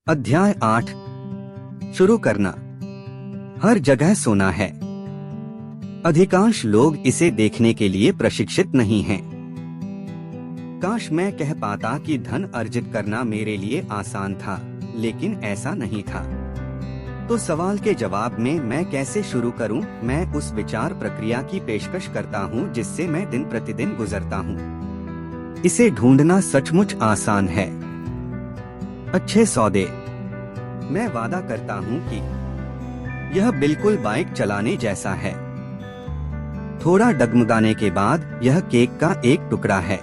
अध्याय 8। शुरू करना। हर जगह सोना है। अधिकांश लोग इसे देखने के लिए प्रशिक्षित नहीं हैं। काश मैं कह पाता कि धन अर्जित करना मेरे लिए आसान था, लेकिन ऐसा नहीं था। तो सवाल के जवाब में मैं कैसे शुरू करूं? मैं उस विचार प्रक्रिया की पेशकश करता हूं जिससे मैं दिन प्रतिदिन गुजरता हूं। इसे ढूंढना सचमुच आसान है। अच्छे सौदे। मैं वादा करता हूं कि यह बिल्कुल बाइक चलाने जैसा है। थोड़ा डगमगाने के बाद यह केक का एक टुकड़ा है।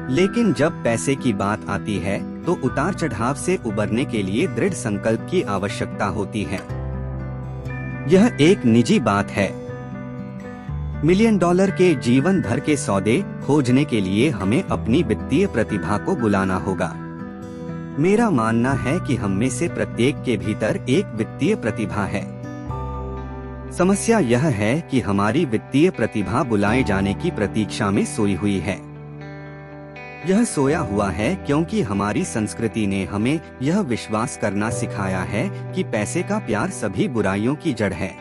लेकिन जब पैसे की बात आती है तो उतार चढ़ाव से उबरने के लिए दृढ़ संकल्प की आवश्यकता होती है। यह एक निजी बात है। $1 मिलियन के जीवन भर के सौदे खोजने के लिए हमें अपनी वित्तीय प्रतिभा को बुलाना होगा। मेरा मानना है कि हम में से प्रत्येक के भीतर एक वित्तीय प्रतिभा है। समस्या यह है कि हमारी वित्तीय प्रतिभा बुलाए जाने की प्रतीक्षा में सोई हुई है। यह सोया हुआ है क्योंकि हमारी संस्कृति ने हमें यह विश्वास करना सिखाया है कि पैसे का प्यार सभी बुराइयों की जड़ है।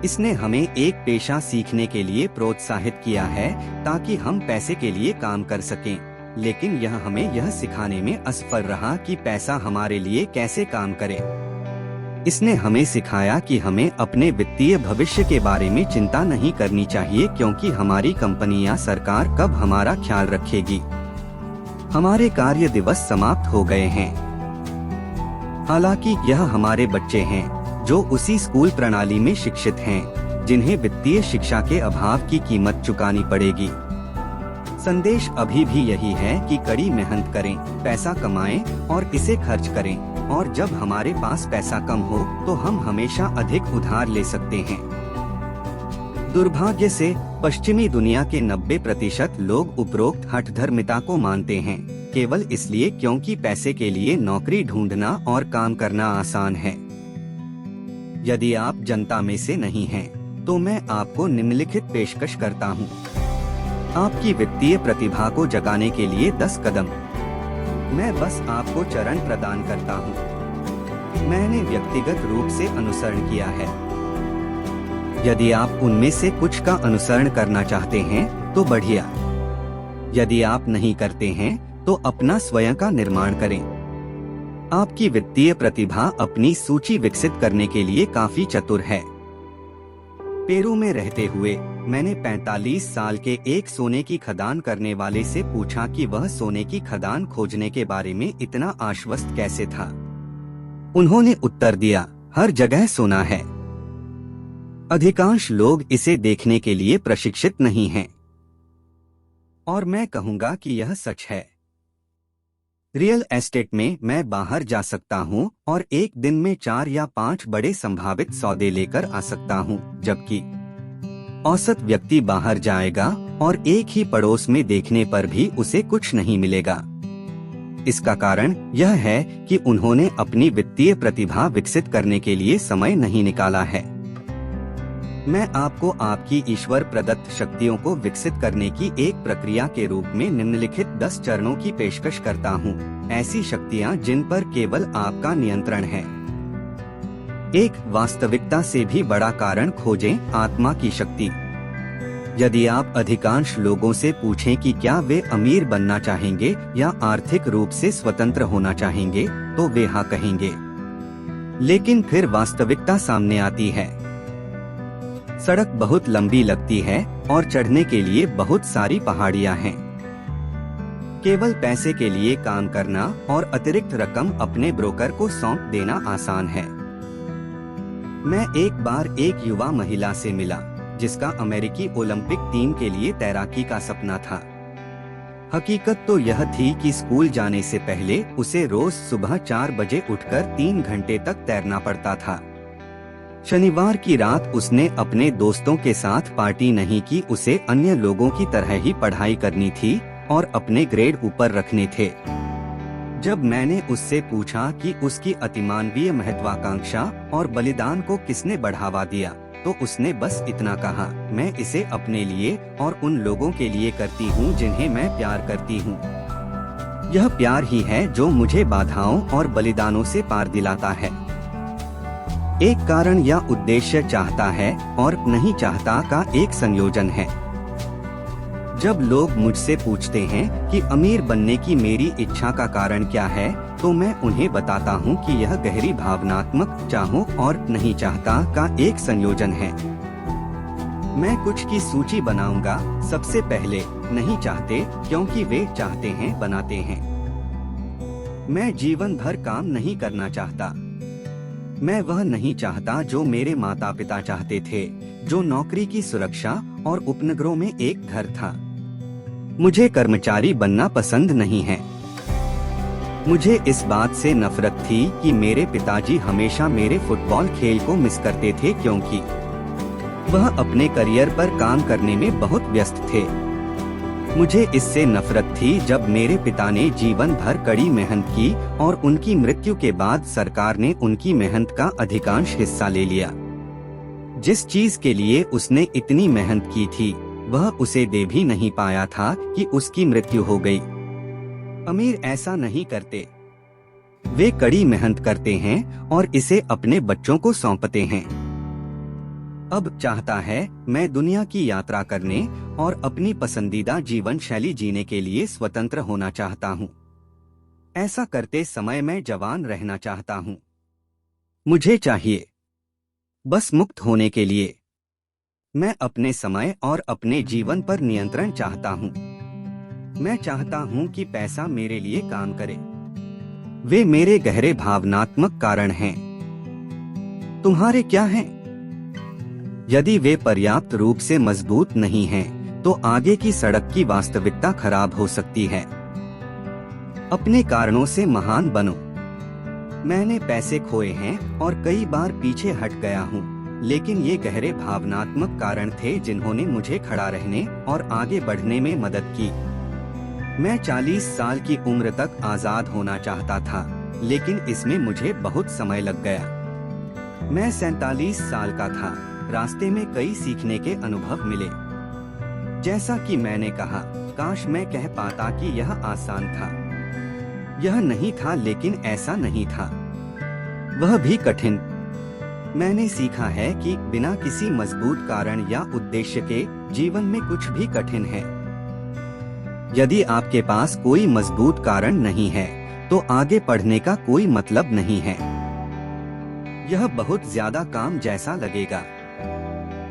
इसने हमें एक पेशा सीखने के लिए प्रोत्साहित किया है ताकि हम पैसे के लिए काम कर सकें, लेकिन यह हमें यह सिखाने में असफल रहा कि पैसा हमारे लिए कैसे काम करे। इसने हमें सिखाया कि हमें अपने वित्तीय भविष्य के बारे में चिंता नहीं करनी चाहिए क्योंकि हमारी कंपनी या सरकार कब हमारा ख्याल रखेगी। हमारे कार्य दिवस समाप्त हो गए हैं। हालांकि यह हमारे बच्चे हैं जो उसी स्कूल प्रणाली में शिक्षित हैं जिन्हें वित्तीय शिक्षा के अभाव की कीमत चुकानी पड़ेगी। संदेश अभी भी यही है कि कड़ी मेहनत करें, पैसा कमाएं और इसे खर्च करें, और जब हमारे पास पैसा कम हो तो हम हमेशा अधिक उधार ले सकते हैं। दुर्भाग्य से पश्चिमी दुनिया के 90% लोग उपरोक्त हठधर्मिता को मानते हैं, केवल इसलिए क्योंकि पैसे के लिए नौकरी ढूंढना और काम करना आसान है। यदि आप जनता में से नहीं हैं, तो मैं आपको निम्नलिखित पेशकश करता हूँ। आपकी वित्तीय प्रतिभा को जगाने के लिए 10 कदम। मैं बस आपको चरण प्रदान करता हूँ। मैंने व्यक्तिगत रूप से अनुसरण किया है। यदि आप उनमें से कुछ का अनुसरण करना चाहते हैं तो बढ़िया। यदि आप नहीं करते हैं तो अपना स्वयं का निर्माण करें। आपकी वित्तीय प्रतिभा अपनी सूची विकसित करने के लिए काफी चतुर है। पेरू में रहते हुए मैंने 45 साल के एक सोने की खदान करने वाले से पूछा कि वह सोने की खदान खोजने के बारे में इतना आश्वस्त कैसे था। उन्होंने उत्तर दिया, हर जगह सोना है। अधिकांश लोग इसे देखने के लिए प्रशिक्षित नहीं हैं। और मैं कहूंगा कि यह सच है। रियल एस्टेट में मैं बाहर जा सकता हूं और एक दिन में 4 या 5 बड़े संभावित सौदे लेकर आ सकता हूं, जबकि औसत व्यक्ति बाहर जाएगा और एक ही पड़ोस में देखने पर भी उसे कुछ नहीं मिलेगा। इसका कारण यह है कि उन्होंने अपनी वित्तीय प्रतिभा विकसित करने के लिए समय नहीं निकाला है। मैं आपको आपकी ईश्वर प्रदत्त शक्तियों को विकसित करने की एक प्रक्रिया के रूप में निम्नलिखित 10 चरणों की पेशकश करता हूँ। ऐसी शक्तियाँ जिन पर केवल आपका नियंत्रण है। 1. वास्तविकता से भी बड़ा कारण खोजें, आत्मा की शक्ति। यदि आप अधिकांश लोगों से पूछें कि क्या वे अमीर बनना चाहेंगे या आर्थिक रूप से स्वतंत्र होना चाहेंगे, तो वे हाँ कहेंगे। लेकिन फिर वास्तविकता सामने आती है। सड़क बहुत लंबी लगती है और चढ़ने के लिए बहुत सारी पहाड़ियां हैं। केवल पैसे के लिए काम करना और अतिरिक्त रकम अपने ब्रोकर को सौंप देना आसान है। मैं एक बार एक युवा महिला से मिला जिसका अमेरिकी ओलंपिक टीम के लिए तैराकी का सपना था। हकीकत तो यह थी कि स्कूल जाने से पहले उसे रोज सुबह 4 बजे उठकर 3 घंटे तक तैरना पड़ता था। शनिवार की रात उसने अपने दोस्तों के साथ पार्टी नहीं की। उसे अन्य लोगों की तरह ही पढ़ाई करनी थी और अपने ग्रेड ऊपर रखने थे। जब मैंने उससे पूछा कि उसकी अतिमानवीय महत्वाकांक्षा और बलिदान को किसने बढ़ावा दिया, तो उसने बस इतना कहा, मैं इसे अपने लिए और उन लोगों के लिए करती हूँ जिन्हें मैं प्यार करती हूँ। यह प्यार ही है जो मुझे बाधाओं और बलिदानों से पार दिलाता है। एक कारण या उद्देश्य चाहता है और नहीं चाहता का एक संयोजन है। जब लोग मुझसे पूछते हैं कि अमीर बनने की मेरी इच्छा का कारण क्या है, तो मैं उन्हें बताता हूँ कि यह गहरी भावनात्मक चाहों और नहीं चाहता का एक संयोजन है। मैं कुछ की सूची बनाऊंगा। सबसे पहले नहीं चाहते, क्योंकि वे चाहते हैं बनाते हैं। मैं जीवन भर काम नहीं करना चाहता। मैं वह नहीं चाहता जो मेरे माता पिता चाहते थे, जो नौकरी की सुरक्षा और उपनगरों में एक घर था। मुझे कर्मचारी बनना पसंद नहीं है। मुझे इस बात से नफरत थी कि मेरे पिताजी हमेशा मेरे फुटबॉल खेल को मिस करते थे, क्योंकि वह अपने करियर पर काम करने में बहुत व्यस्त थे। मुझे इससे नफरत थी जब मेरे पिता ने जीवन भर कड़ी मेहनत की और उनकी मृत्यु के बाद सरकार ने उनकी मेहनत का अधिकांश हिस्सा ले लिया। जिस चीज के लिए उसने इतनी मेहनत की थी, वह उसे दे भी नहीं पाया था कि उसकी मृत्यु हो गई। अमीर ऐसा नहीं करते। वे कड़ी मेहनत करते हैं और इसे अपने बच्चों को सौंपते हैं। अब चाहता है मैं दुनिया की यात्रा करने और अपनी पसंदीदा जीवन शैली जीने के लिए स्वतंत्र होना चाहता हूँ। ऐसा करते समय मैं जवान रहना चाहता हूँ। मुझे चाहिए बस मुक्त होने के लिए। मैं अपने समय और अपने जीवन पर नियंत्रण चाहता हूँ। मैं चाहता हूँ कि पैसा मेरे लिए काम करे। वे मेरे गहरे भावनात्मक कारण हैं। तुम्हारे क्या हैं? यदि वे पर्याप्त रूप से मजबूत नहीं हैं, तो आगे की सड़क की वास्तविकता खराब हो सकती है। अपने कारणों से महान बनो। मैंने पैसे खोए हैं और कई बार पीछे हट गया हूँ, लेकिन ये गहरे भावनात्मक कारण थे जिन्होंने मुझे खड़ा रहने और आगे बढ़ने में मदद की। मैं 40 साल की उम्र तक आजाद होना चाहता था, लेकिन इसमें मुझे बहुत समय लग गया। मैं 47 साल का था। रास्ते में कई सीखने के अनुभव मिले। जैसा कि मैंने कहा, काश मैं कह पाता कि यह आसान था। यह नहीं था, लेकिन ऐसा नहीं था। वह भी कठिन। मैंने सीखा है कि बिना किसी मजबूत कारण या उद्देश्य के जीवन में कुछ भी कठिन है। यदि आपके पास कोई मजबूत कारण नहीं है, तो आगे बढ़ने का कोई मतलब नहीं है। यह बहुत ज्यादा काम जैसा लगेगा।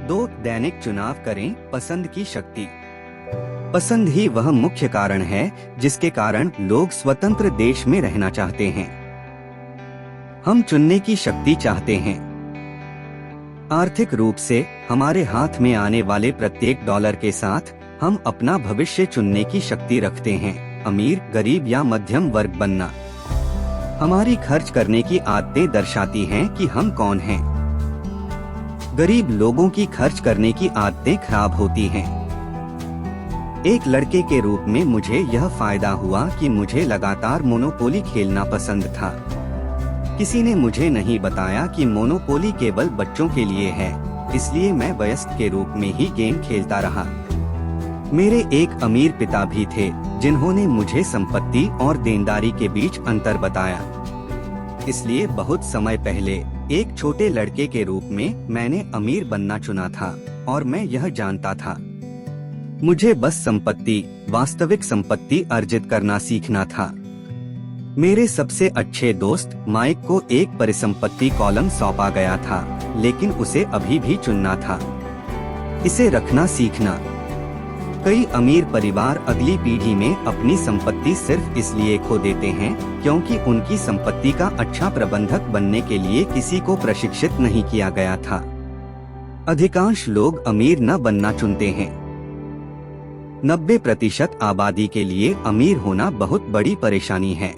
2 दैनिक चुनाव करें। पसंद की शक्ति। पसंद ही वह मुख्य कारण है जिसके कारण लोग स्वतंत्र देश में रहना चाहते हैं। हम चुनने की शक्ति चाहते हैं। आर्थिक रूप से हमारे हाथ में आने वाले प्रत्येक डॉलर के साथ हम अपना भविष्य चुनने की शक्ति रखते हैं। अमीर, गरीब या मध्यम वर्ग बनना। हमारी खर्च करने की आदतें दर्शाती हैं कि हम कौन हैं। गरीब लोगों की खर्च करने की आदतें खराब होती हैं। एक लड़के के रूप में मुझे यह फायदा हुआ कि मुझे लगातार मोनोपोली खेलना पसंद था। किसी ने मुझे नहीं बताया कि मोनोपोली केवल बच्चों के लिए है, इसलिए मैं वयस्क के रूप में ही गेम खेलता रहा। मेरे एक अमीर पिता भी थे जिन्होंने मुझे संपत्ति और देनदारी के बीच अंतर बताया। इसलिए बहुत समय पहले एक छोटे लड़के के रूप में मैंने अमीर बनना चुना था और मैं यह जानता था। मुझे बस संपत्ति, वास्तविक संपत्ति अर्जित करना सीखना था। मेरे सबसे अच्छे दोस्त माइक को एक परिसंपत्ति कॉलम सौंपा गया था, लेकिन उसे अभी भी चुनना था। इसे रखना सीखना। कई अमीर परिवार अगली पीढ़ी में अपनी संपत्ति सिर्फ इसलिए खो देते हैं क्योंकि उनकी संपत्ति का अच्छा प्रबंधक बनने के लिए किसी को प्रशिक्षित नहीं किया गया था। अधिकांश लोग अमीर न बनना चुनते हैं। 90% आबादी के लिए अमीर होना बहुत बड़ी परेशानी है।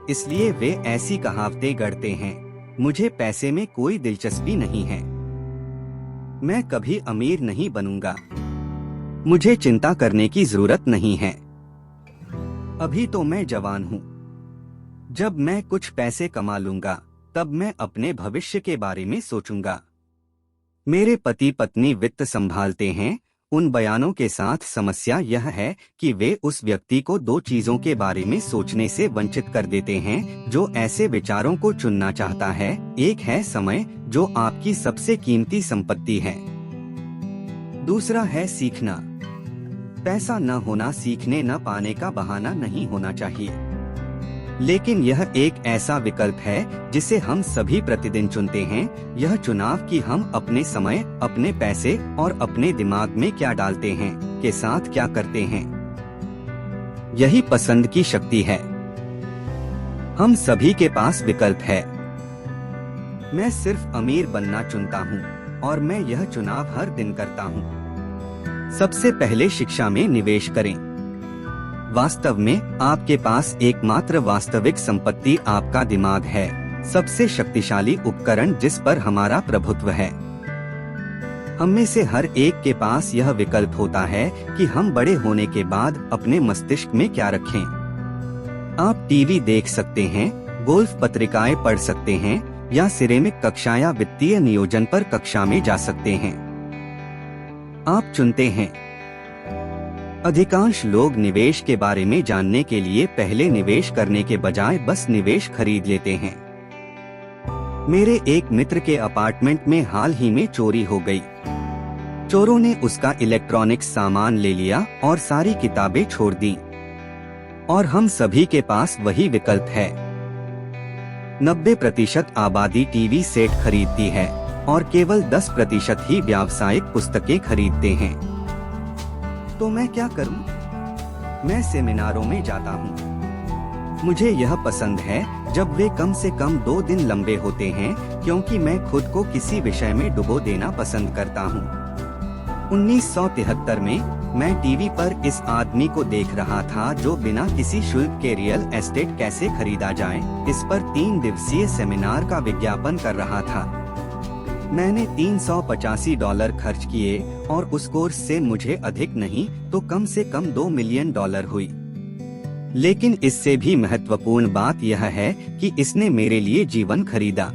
इसलिए वे ऐसी कहावतें गढ़ते हैं, मुझे पैसे में कोई दिलचस्पी नहीं है, मैं कभी अमीर नहीं बनूंगा, मुझे चिंता करने की जरूरत नहीं है, अभी तो मैं जवान हूँ, जब मैं कुछ पैसे कमा लूंगा तब मैं अपने भविष्य के बारे में सोचूंगा। मेरे पति पत्नी वित्त संभालते हैं उन बयानों के साथ समस्या यह है कि वे उस व्यक्ति को दो चीजों के बारे में सोचने से वंचित कर देते हैं जो ऐसे विचारों को चुनना चाहता है। एक है समय, जो आपकी सबसे कीमती संपत्ति है। दूसरा है सीखना। पैसा न होना सीखने न पाने का बहाना नहीं होना चाहिए, लेकिन यह एक ऐसा विकल्प है जिसे हम सभी प्रतिदिन चुनते हैं। यह चुनाव कि हम अपने समय, अपने पैसे और अपने दिमाग में क्या डालते हैं, के साथ क्या करते हैं। यही पसंद की शक्ति है। हम सभी के पास विकल्प है। मैं सिर्फ अमीर बनना चुनता हूँ और मैं यह चुनाव हर दिन करता हूँ। सबसे पहले शिक्षा में निवेश करें। वास्तव में आपके पास एकमात्र वास्तविक संपत्ति आपका दिमाग है, सबसे शक्तिशाली उपकरण जिस पर हमारा प्रभुत्व है। हम में से हर एक के पास यह विकल्प होता है कि हम बड़े होने के बाद अपने मस्तिष्क में क्या रखें। आप टीवी देख सकते हैं, गोल्फ पत्रिकाएं पढ़ सकते हैं या सिरेमिक कक्षा या वित्तीय नियोजन पर कक्षा में जा सकते हैं। आप चुनते हैं। अधिकांश लोग निवेश के बारे में जानने के लिए पहले निवेश करने के बजाय बस निवेश खरीद लेते हैं। मेरे एक मित्र के अपार्टमेंट में हाल ही में चोरी हो गई। चोरों ने उसका इलेक्ट्रॉनिक्स सामान ले लिया और सारी किताबें छोड़ दी। और हम सभी के पास वही विकल्प है। 90% आबादी टीवी सेट खरीदती है और केवल 10% ही व्यावसायिक पुस्तकें खरीदते हैं। तो मैं क्या करूं? मैं सेमिनारों में जाता हूं। मुझे यह पसंद है जब वे कम से कम 2 दिन लंबे होते हैं, क्योंकि मैं खुद को किसी विषय में डुबो देना पसंद करता हूं। 1973 में मैं टीवी पर इस आदमी को देख रहा था जो बिना किसी शुल्क के रियल एस्टेट कैसे खरीदा जाए, इस पर 3 दिवसीय सेमिनार का विज्ञापन कर रहा था। मैंने $385 खर्च किए और उस कोर्स से मुझे अधिक नहीं तो कम से कम $2 मिलियन हुई। लेकिन इससे भी महत्वपूर्ण बात यह है कि इसने मेरे लिए जीवन खरीदा।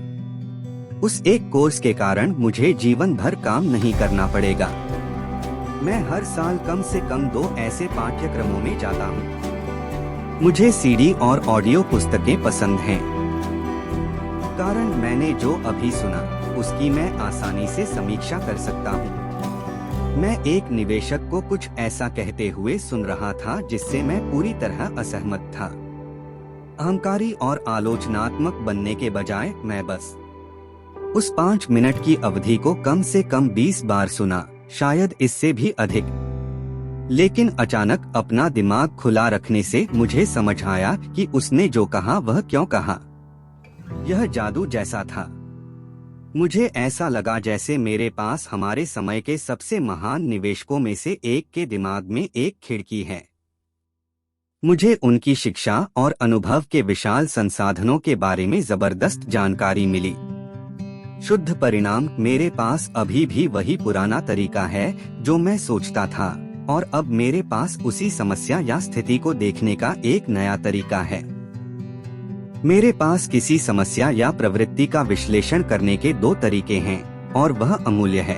उस एक कोर्स के कारण मुझे जीवन भर काम नहीं करना पड़ेगा। मैं हर साल कम से कम 2 ऐसे पाठ्यक्रमों में जाता हूँ। मुझे सीडी और ऑडियो पुस्तकें पसंद हैं, कारण मैंने जो अभी सुना उसकी मैं आसानी से समीक्षा कर सकता हूँ। मैं एक निवेशक को कुछ ऐसा कहते हुए सुन रहा था जिससे मैं पूरी तरह असहमत था। अहंकारी और आलोचनात्मक बनने के बजाय मैं बस उस 5 मिनट की अवधि को कम से कम 20 बार सुना, शायद इससे भी अधिक। लेकिन अचानक अपना दिमाग खुला रखने से मुझे समझ आया कि उसने जो कहा वह क्यों कहा। यह जादू जैसा था। मुझे ऐसा लगा जैसे मेरे पास हमारे समय के सबसे महान निवेशकों में से एक के दिमाग में एक खिड़की है। मुझे उनकी शिक्षा और अनुभव के विशाल संसाधनों के बारे में जबरदस्त जानकारी मिली। शुद्ध परिणाम, मेरे पास अभी भी वही पुराना तरीका है जो मैं सोचता था, और अब मेरे पास उसी समस्या या स्थिति को देखने का एक नया तरीका है। मेरे पास किसी समस्या या प्रवृत्ति का विश्लेषण करने के 2 तरीके हैं, और वह अमूल्य है।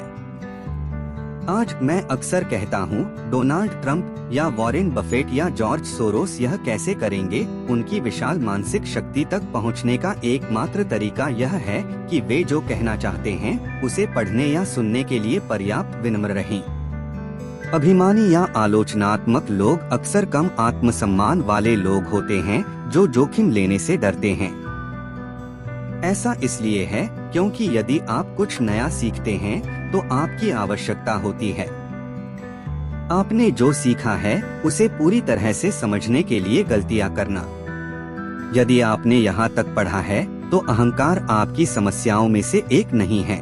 आज मैं अक्सर कहता हूँ, डोनाल्ड ट्रंप या वॉरेन बफेट या जॉर्ज सोरोस यह कैसे करेंगे। उनकी विशाल मानसिक शक्ति तक पहुँचने का एकमात्र तरीका यह है कि वे जो कहना चाहते हैं उसे पढ़ने या सुनने के लिए पर्याप्त विनम्र रहें। अभिमानी या आलोचनात्मक लोग अक्सर कम आत्मसम्मान वाले लोग होते हैं जो जोखिम लेने से डरते हैं। ऐसा इसलिए है क्योंकि यदि आप कुछ नया सीखते हैं तो आपकी आवश्यकता होती है आपने जो सीखा है उसे पूरी तरह से समझने के लिए गलतियां करना। यदि आपने यहाँ तक पढ़ा है तो अहंकार आपकी समस्याओं में से एक नहीं है।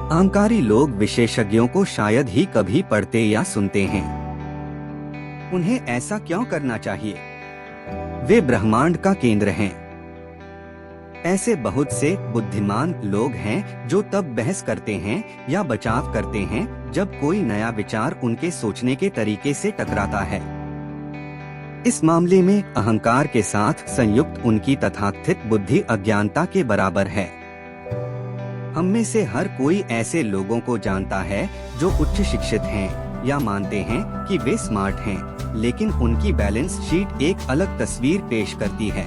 अहंकारी लोग विशेषज्ञों को शायद ही कभी पढ़ते या सुनते हैं। उन्हें ऐसा क्यों करना चाहिए? वे ब्रह्मांड का केंद्र हैं। ऐसे बहुत से बुद्धिमान लोग हैं जो तब बहस करते हैं या बचाव करते हैं जब कोई नया विचार उनके सोचने के तरीके से टकराता है। इस मामले में अहंकार के साथ संयुक्त उनकी तथाकथित बुद्धि अज्ञानता के बराबर है। हम में से हर कोई ऐसे लोगों को जानता है जो उच्च शिक्षित हैं या मानते हैं कि वे स्मार्ट हैं, लेकिन उनकी बैलेंस शीट एक अलग तस्वीर पेश करती है।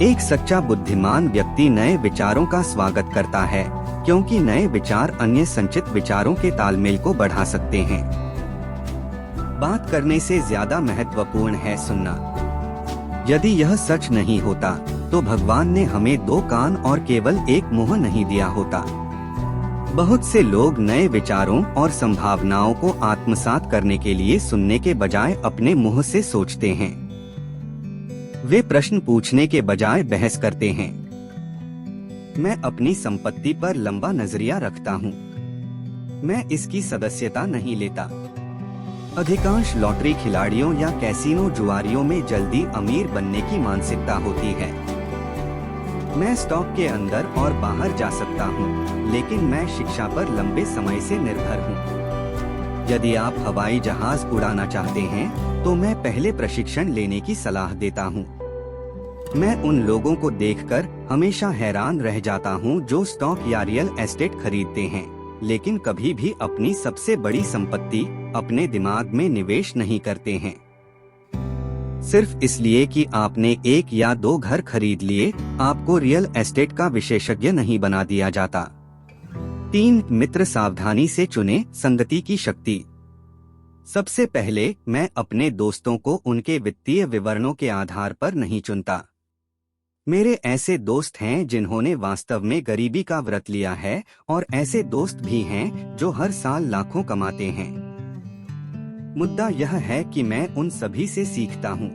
एक सच्चा बुद्धिमान व्यक्ति नए विचारों का स्वागत करता है, क्योंकि नए विचार अन्य संचित विचारों के तालमेल को बढ़ा सकते हैं। बात करने से ज्यादा महत्वपूर्ण है सुनना। यदि यह सच नहीं होता तो भगवान ने हमें 2 कान और केवल 1 मुंह नहीं दिया होता। बहुत से लोग नए विचारों और संभावनाओं को आत्मसात करने के लिए सुनने के बजाय अपने मुंह से सोचते हैं। वे प्रश्न पूछने के बजाय बहस करते हैं। मैं अपनी संपत्ति पर लंबा नजरिया रखता हूँ। मैं इसकी सदस्यता नहीं लेता। अधिकांश लॉटरी खिलाड़ियों या कैसीनो जुआरियों में जल्दी अमीर बनने की मानसिकता होती है। मैं स्टॉक के अंदर और बाहर जा सकता हूँ, लेकिन मैं शिक्षा पर लंबे समय से निर्भर हूँ। यदि आप हवाई जहाज उड़ाना चाहते हैं, तो मैं पहले प्रशिक्षण लेने की सलाह देता हूँ। मैं उन लोगों को देखकर हमेशा हैरान रह जाता हूँ जो स्टॉक या रियल एस्टेट खरीदते हैं, लेकिन कभी भी अपनी सबसे बड़ी संपत्ति अपने दिमाग में निवेश नहीं करते हैं। सिर्फ इसलिए कि आपने 1 या 2 घर खरीद लिए, आपको रियल एस्टेट का विशेषज्ञ नहीं बना दिया जाता। 3 मित्र सावधानी से चुने। संगति की शक्ति। सबसे पहले मैं अपने दोस्तों को उनके वित्तीय विवरणों के आधार पर नहीं चुनता। मेरे ऐसे दोस्त हैं जिन्होंने वास्तव में गरीबी का व्रत लिया है, और ऐसे दोस्त भी हैं जो हर साल लाखों कमाते हैं। मुद्दा यह है कि मैं उन सभी से सीखता हूँ।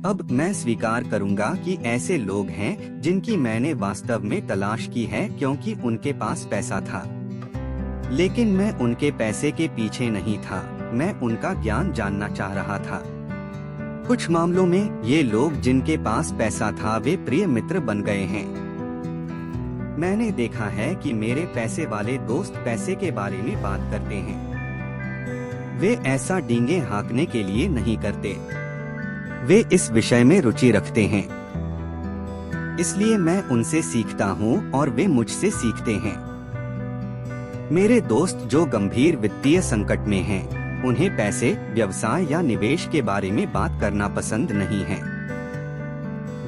अब मैं स्वीकार करूँगा कि ऐसे लोग हैं जिनकी मैंने वास्तव में तलाश की है क्योंकि उनके पास पैसा था। लेकिन मैं उनके पैसे के पीछे नहीं था, मैं उनका ज्ञान जानना चाह रहा था। कुछ मामलों में ये लोग जिनके पास पैसा था वे प्रिय मित्र बन गए हैं। मैंने देखा है कि मेरे पैसे वाले दोस्त पैसे के बारे में बात करते हैं। वे ऐसा डींगे हाँकने के लिए नहीं करते। वे इस विषय में रुचि रखते हैं। इसलिए मैं उनसे सीखता हूँ और वे मुझसे सीखते हैं। मेरे दोस्त जो गंभीर वित्तीय संकट में हैं, उन्हें पैसे, व्यवसाय या निवेश के बारे में बात करना पसंद नहीं है।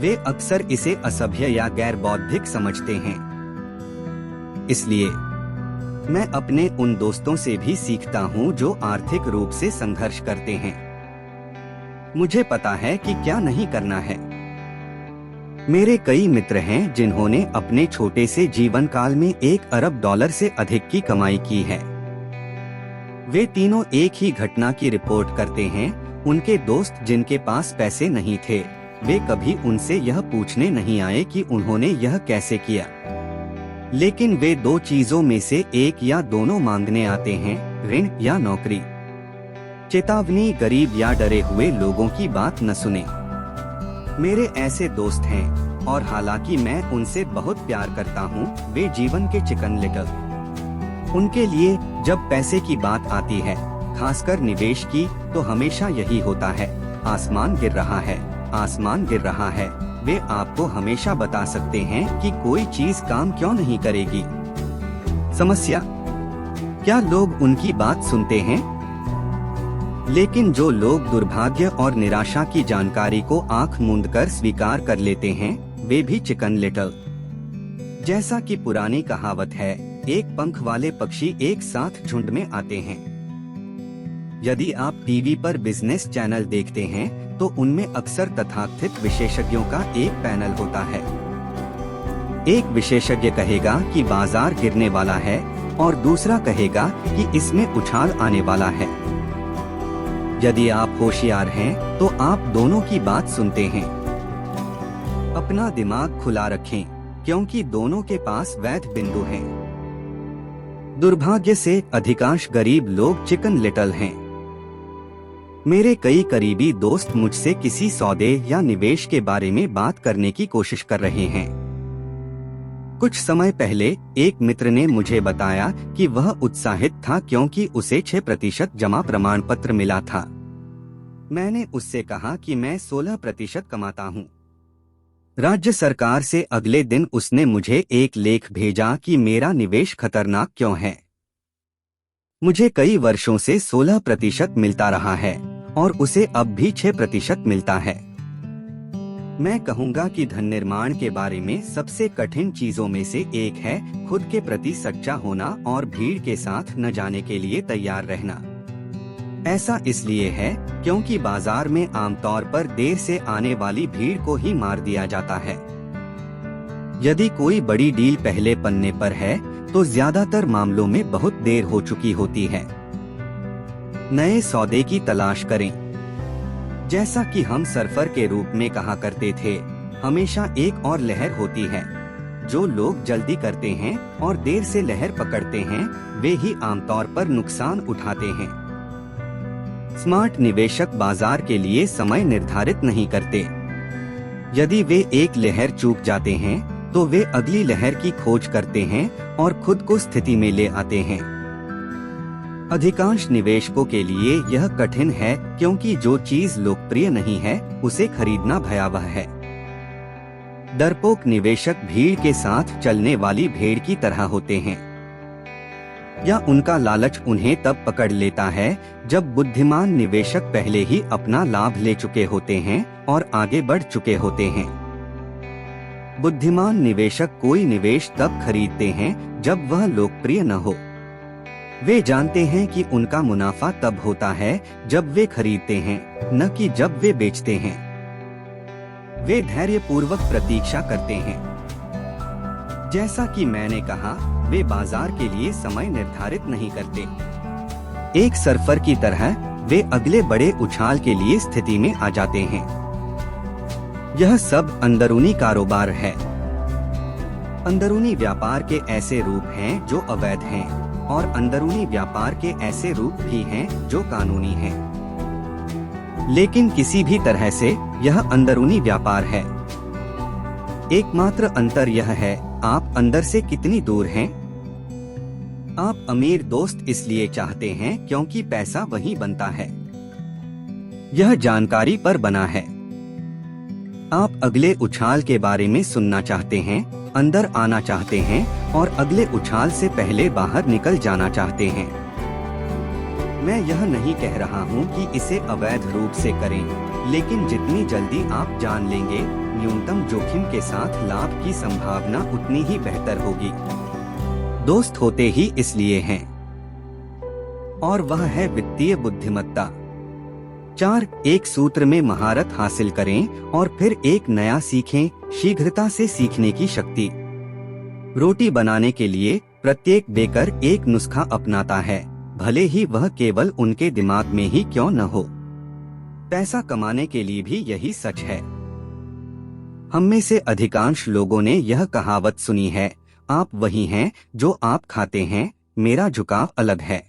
वे अक्सर इसे असभ्य या गैर बौद्धिक समझते हैं। इसलिए मैं अपने उन दोस्तों से भी सीखता हूँ जो आर्थिक रूप से संघर्ष करते हैं। मुझे पता है कि क्या नहीं करना है। मेरे कई मित्र हैं जिन्होंने अपने छोटे से जीवन काल में $1 अरब से अधिक की कमाई की है। वे तीनों एक ही घटना की रिपोर्ट करते हैं। उनके दोस्त जिनके पास पैसे नहीं थे, वे कभी उनसे यह पूछने नहीं आए कि उन्होंने यह कैसे किया। लेकिन वे 2 चीजों में से एक या दोनों मांगने आते हैं, ऋण या नौकरी। चेतावनी, गरीब या डरे हुए लोगों की बात न सुने। मेरे ऐसे दोस्त हैं, और हालांकि मैं उनसे बहुत प्यार करता हूँ, वे जीवन के चिकन लिटर। उनके लिए जब पैसे की बात आती है, खासकर निवेश की, तो हमेशा यही होता है, आसमान गिर रहा है, आसमान गिर रहा है। वे आपको हमेशा बता सकते हैं कि कोई चीज काम क्यों नहीं करेगी। समस्या क्या लोग उनकी बात सुनते हैं? लेकिन जो लोग दुर्भाग्य और निराशा की जानकारी को आंख मूंदकर स्वीकार कर लेते हैं, वे भी चिकन लिटल। जैसा कि पुरानी कहावत है, एक पंख वाले पक्षी एक साथ झुंड में आते हैं। यदि आप टीवी पर बिजनेस चैनल देखते हैं, तो उनमें अक्सर तथाकथित विशेषज्ञों का एक पैनल होता है। एक विशेषज्ञ कहेगा कि बाजार गिरने वाला है, और दूसरा कहेगा कि इसमें उछाल आने वाला है। यदि आप होशियार हैं, तो आप दोनों की बात सुनते हैं। अपना दिमाग खुला रखें, क्योंकि दोनों के पास वैध बिंदु हैं। दुर्भाग्य से अधिकांश गरीब लोग चिकन लिटल हैं। मेरे कई करीबी दोस्त मुझसे किसी सौदे या निवेश के बारे में बात करने की कोशिश कर रहे हैं। कुछ समय पहले एक मित्र ने मुझे बताया कि वह उत्साहित था क्योंकि उसे 6% जमा प्रमाण पत्र मिला था। मैंने उससे कहा कि मैं 16% कमाता हूँ। राज्य सरकार से अगले दिन उसने मुझे एक लेख भेजा कि मेरा निवेश खतरनाक क्यों है। मुझे कई वर्षों से 16% मिलता रहा है और उसे अब भी 6% मिलता है। मैं कहूंगा कि धन निर्माण के बारे में सबसे कठिन चीजों में से एक है खुद के प्रति सच्चा होना और भीड़ के साथ न जाने के लिए तैयार रहना। ऐसा इसलिए है क्योंकि बाजार में आमतौर पर देर से आने वाली भीड़ को ही मार दिया जाता है। यदि कोई बड़ी डील पहले पन्ने पर है तो ज्यादातर मामलों में बहुत देर हो चुकी होती है। नए सौदे की तलाश करें। जैसा कि हम सर्फर के रूप में कहा करते थे, हमेशा एक और लहर होती है। जो लोग जल्दी करते हैं और देर से लहर पकड़ते हैं, वे ही आमतौर पर नुकसान उठाते हैं। स्मार्ट निवेशक बाजार के लिए समय निर्धारित नहीं करते। यदि वे एक लहर चूक जाते हैं, तो वे अगली लहर की खोज करते हैं और खुद को स्थिति में ले आते हैं। अधिकांश निवेशकों के लिए यह कठिन है क्योंकि जो चीज लोकप्रिय नहीं है उसे खरीदना भयावह है। डरपोक निवेशक भीड़ के साथ चलने वाली भेड़ की तरह होते हैं, या उनका लालच उन्हें तब पकड़ लेता है जब बुद्धिमान निवेशक पहले ही अपना लाभ ले चुके होते हैं और आगे बढ़ चुके होते हैं। बुद्धिमान निवेशक कोई निवेश तब खरीदते हैं जब वह लोकप्रिय न हो। वे जानते हैं कि उनका मुनाफा तब होता है जब वे खरीदते हैं, न कि जब वे बेचते हैं। वे धैर्यपूर्वक प्रतीक्षा करते हैं। जैसा कि मैंने कहा, वे बाजार के लिए समय निर्धारित नहीं करते। एक सर्फर की तरह वे अगले बड़े उछाल के लिए स्थिति में आ जाते हैं। यह सब अंदरूनी कारोबार है। अंदरूनी व्यापार के ऐसे रूप हैं जो अवैध हैं, और अंदरूनी व्यापार के ऐसे रूप भी हैं जो कानूनी हैं। लेकिन किसी भी तरह से यह अंदरूनी व्यापार है। एकमात्र अंतर यह है, आप अंदर से कितनी दूर हैं। आप अमीर दोस्त इसलिए चाहते हैं क्योंकि पैसा वहीं बनता है। यह जानकारी पर बना है। आप अगले उछाल के बारे में सुनना चाहते हैं, अंदर आना चाहते हैं और अगले उछाल से पहले बाहर निकल जाना चाहते हैं। मैं यह नहीं कह रहा हूं कि इसे अवैध रूप से करें, लेकिन जितनी जल्दी आप जान लेंगे, न्यूनतम जोखिम के साथ लाभ की संभावना उतनी ही बेहतर होगी। दोस्त होते ही इसलिए हैं, और वह है वित्तीय बुद्धिमत्ता। 4. एक सूत्र में महारत हासिल करें और फिर एक नया सीखें। शीघ्रता से सीखने की शक्ति। रोटी बनाने के लिए प्रत्येक बेकर एक नुस्खा अपनाता है, भले ही वह केवल उनके दिमाग में ही क्यों न हो। पैसा कमाने के लिए भी यही सच है। हम में से अधिकांश लोगों ने यह कहावत सुनी है, आप वही हैं जो आप खाते हैं, मेरा झुकाव अलग है।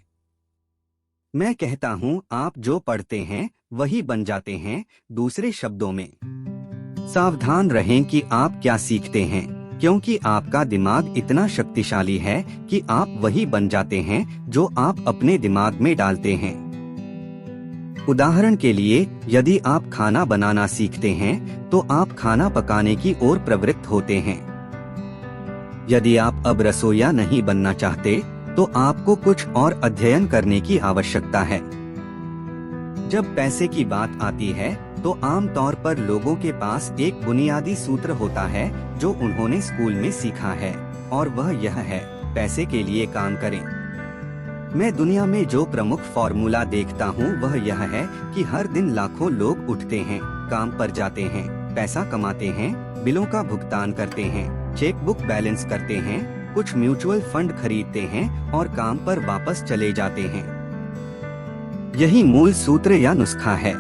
मैं कहता हूँ, आप जो पढ़ते हैं वही बन जाते हैं। दूसरे शब्दों में, सावधान रहें कि आप क्या सीखते हैं, क्योंकि आपका दिमाग इतना शक्तिशाली है कि आप वही बन जाते हैं जो आप अपने दिमाग में डालते हैं। उदाहरण के लिए, यदि आप खाना बनाना सीखते हैं तो आप खाना पकाने की ओर प्रवृत्त होते हैं। यदि आप अब रसोइया नहीं बनना चाहते तो आपको कुछ और अध्ययन करने की आवश्यकता है। जब पैसे की बात आती है तो आमतौर पर लोगों के पास एक बुनियादी सूत्र होता है जो उन्होंने स्कूल में सीखा है, और वह यह है, पैसे के लिए काम करें। मैं दुनिया में जो प्रमुख फॉर्मूला देखता हूँ वह यह है कि हर दिन लाखों लोग उठते हैं, काम पर जाते हैं, पैसा कमाते हैं, बिलों का भुगतान करते हैं, चेकबुक बैलेंस करते हैं, कुछ म्यूचुअल फंड खरीदते हैं और काम पर वापस चले जाते हैं। यही मूल सूत्र या नुस्खा है।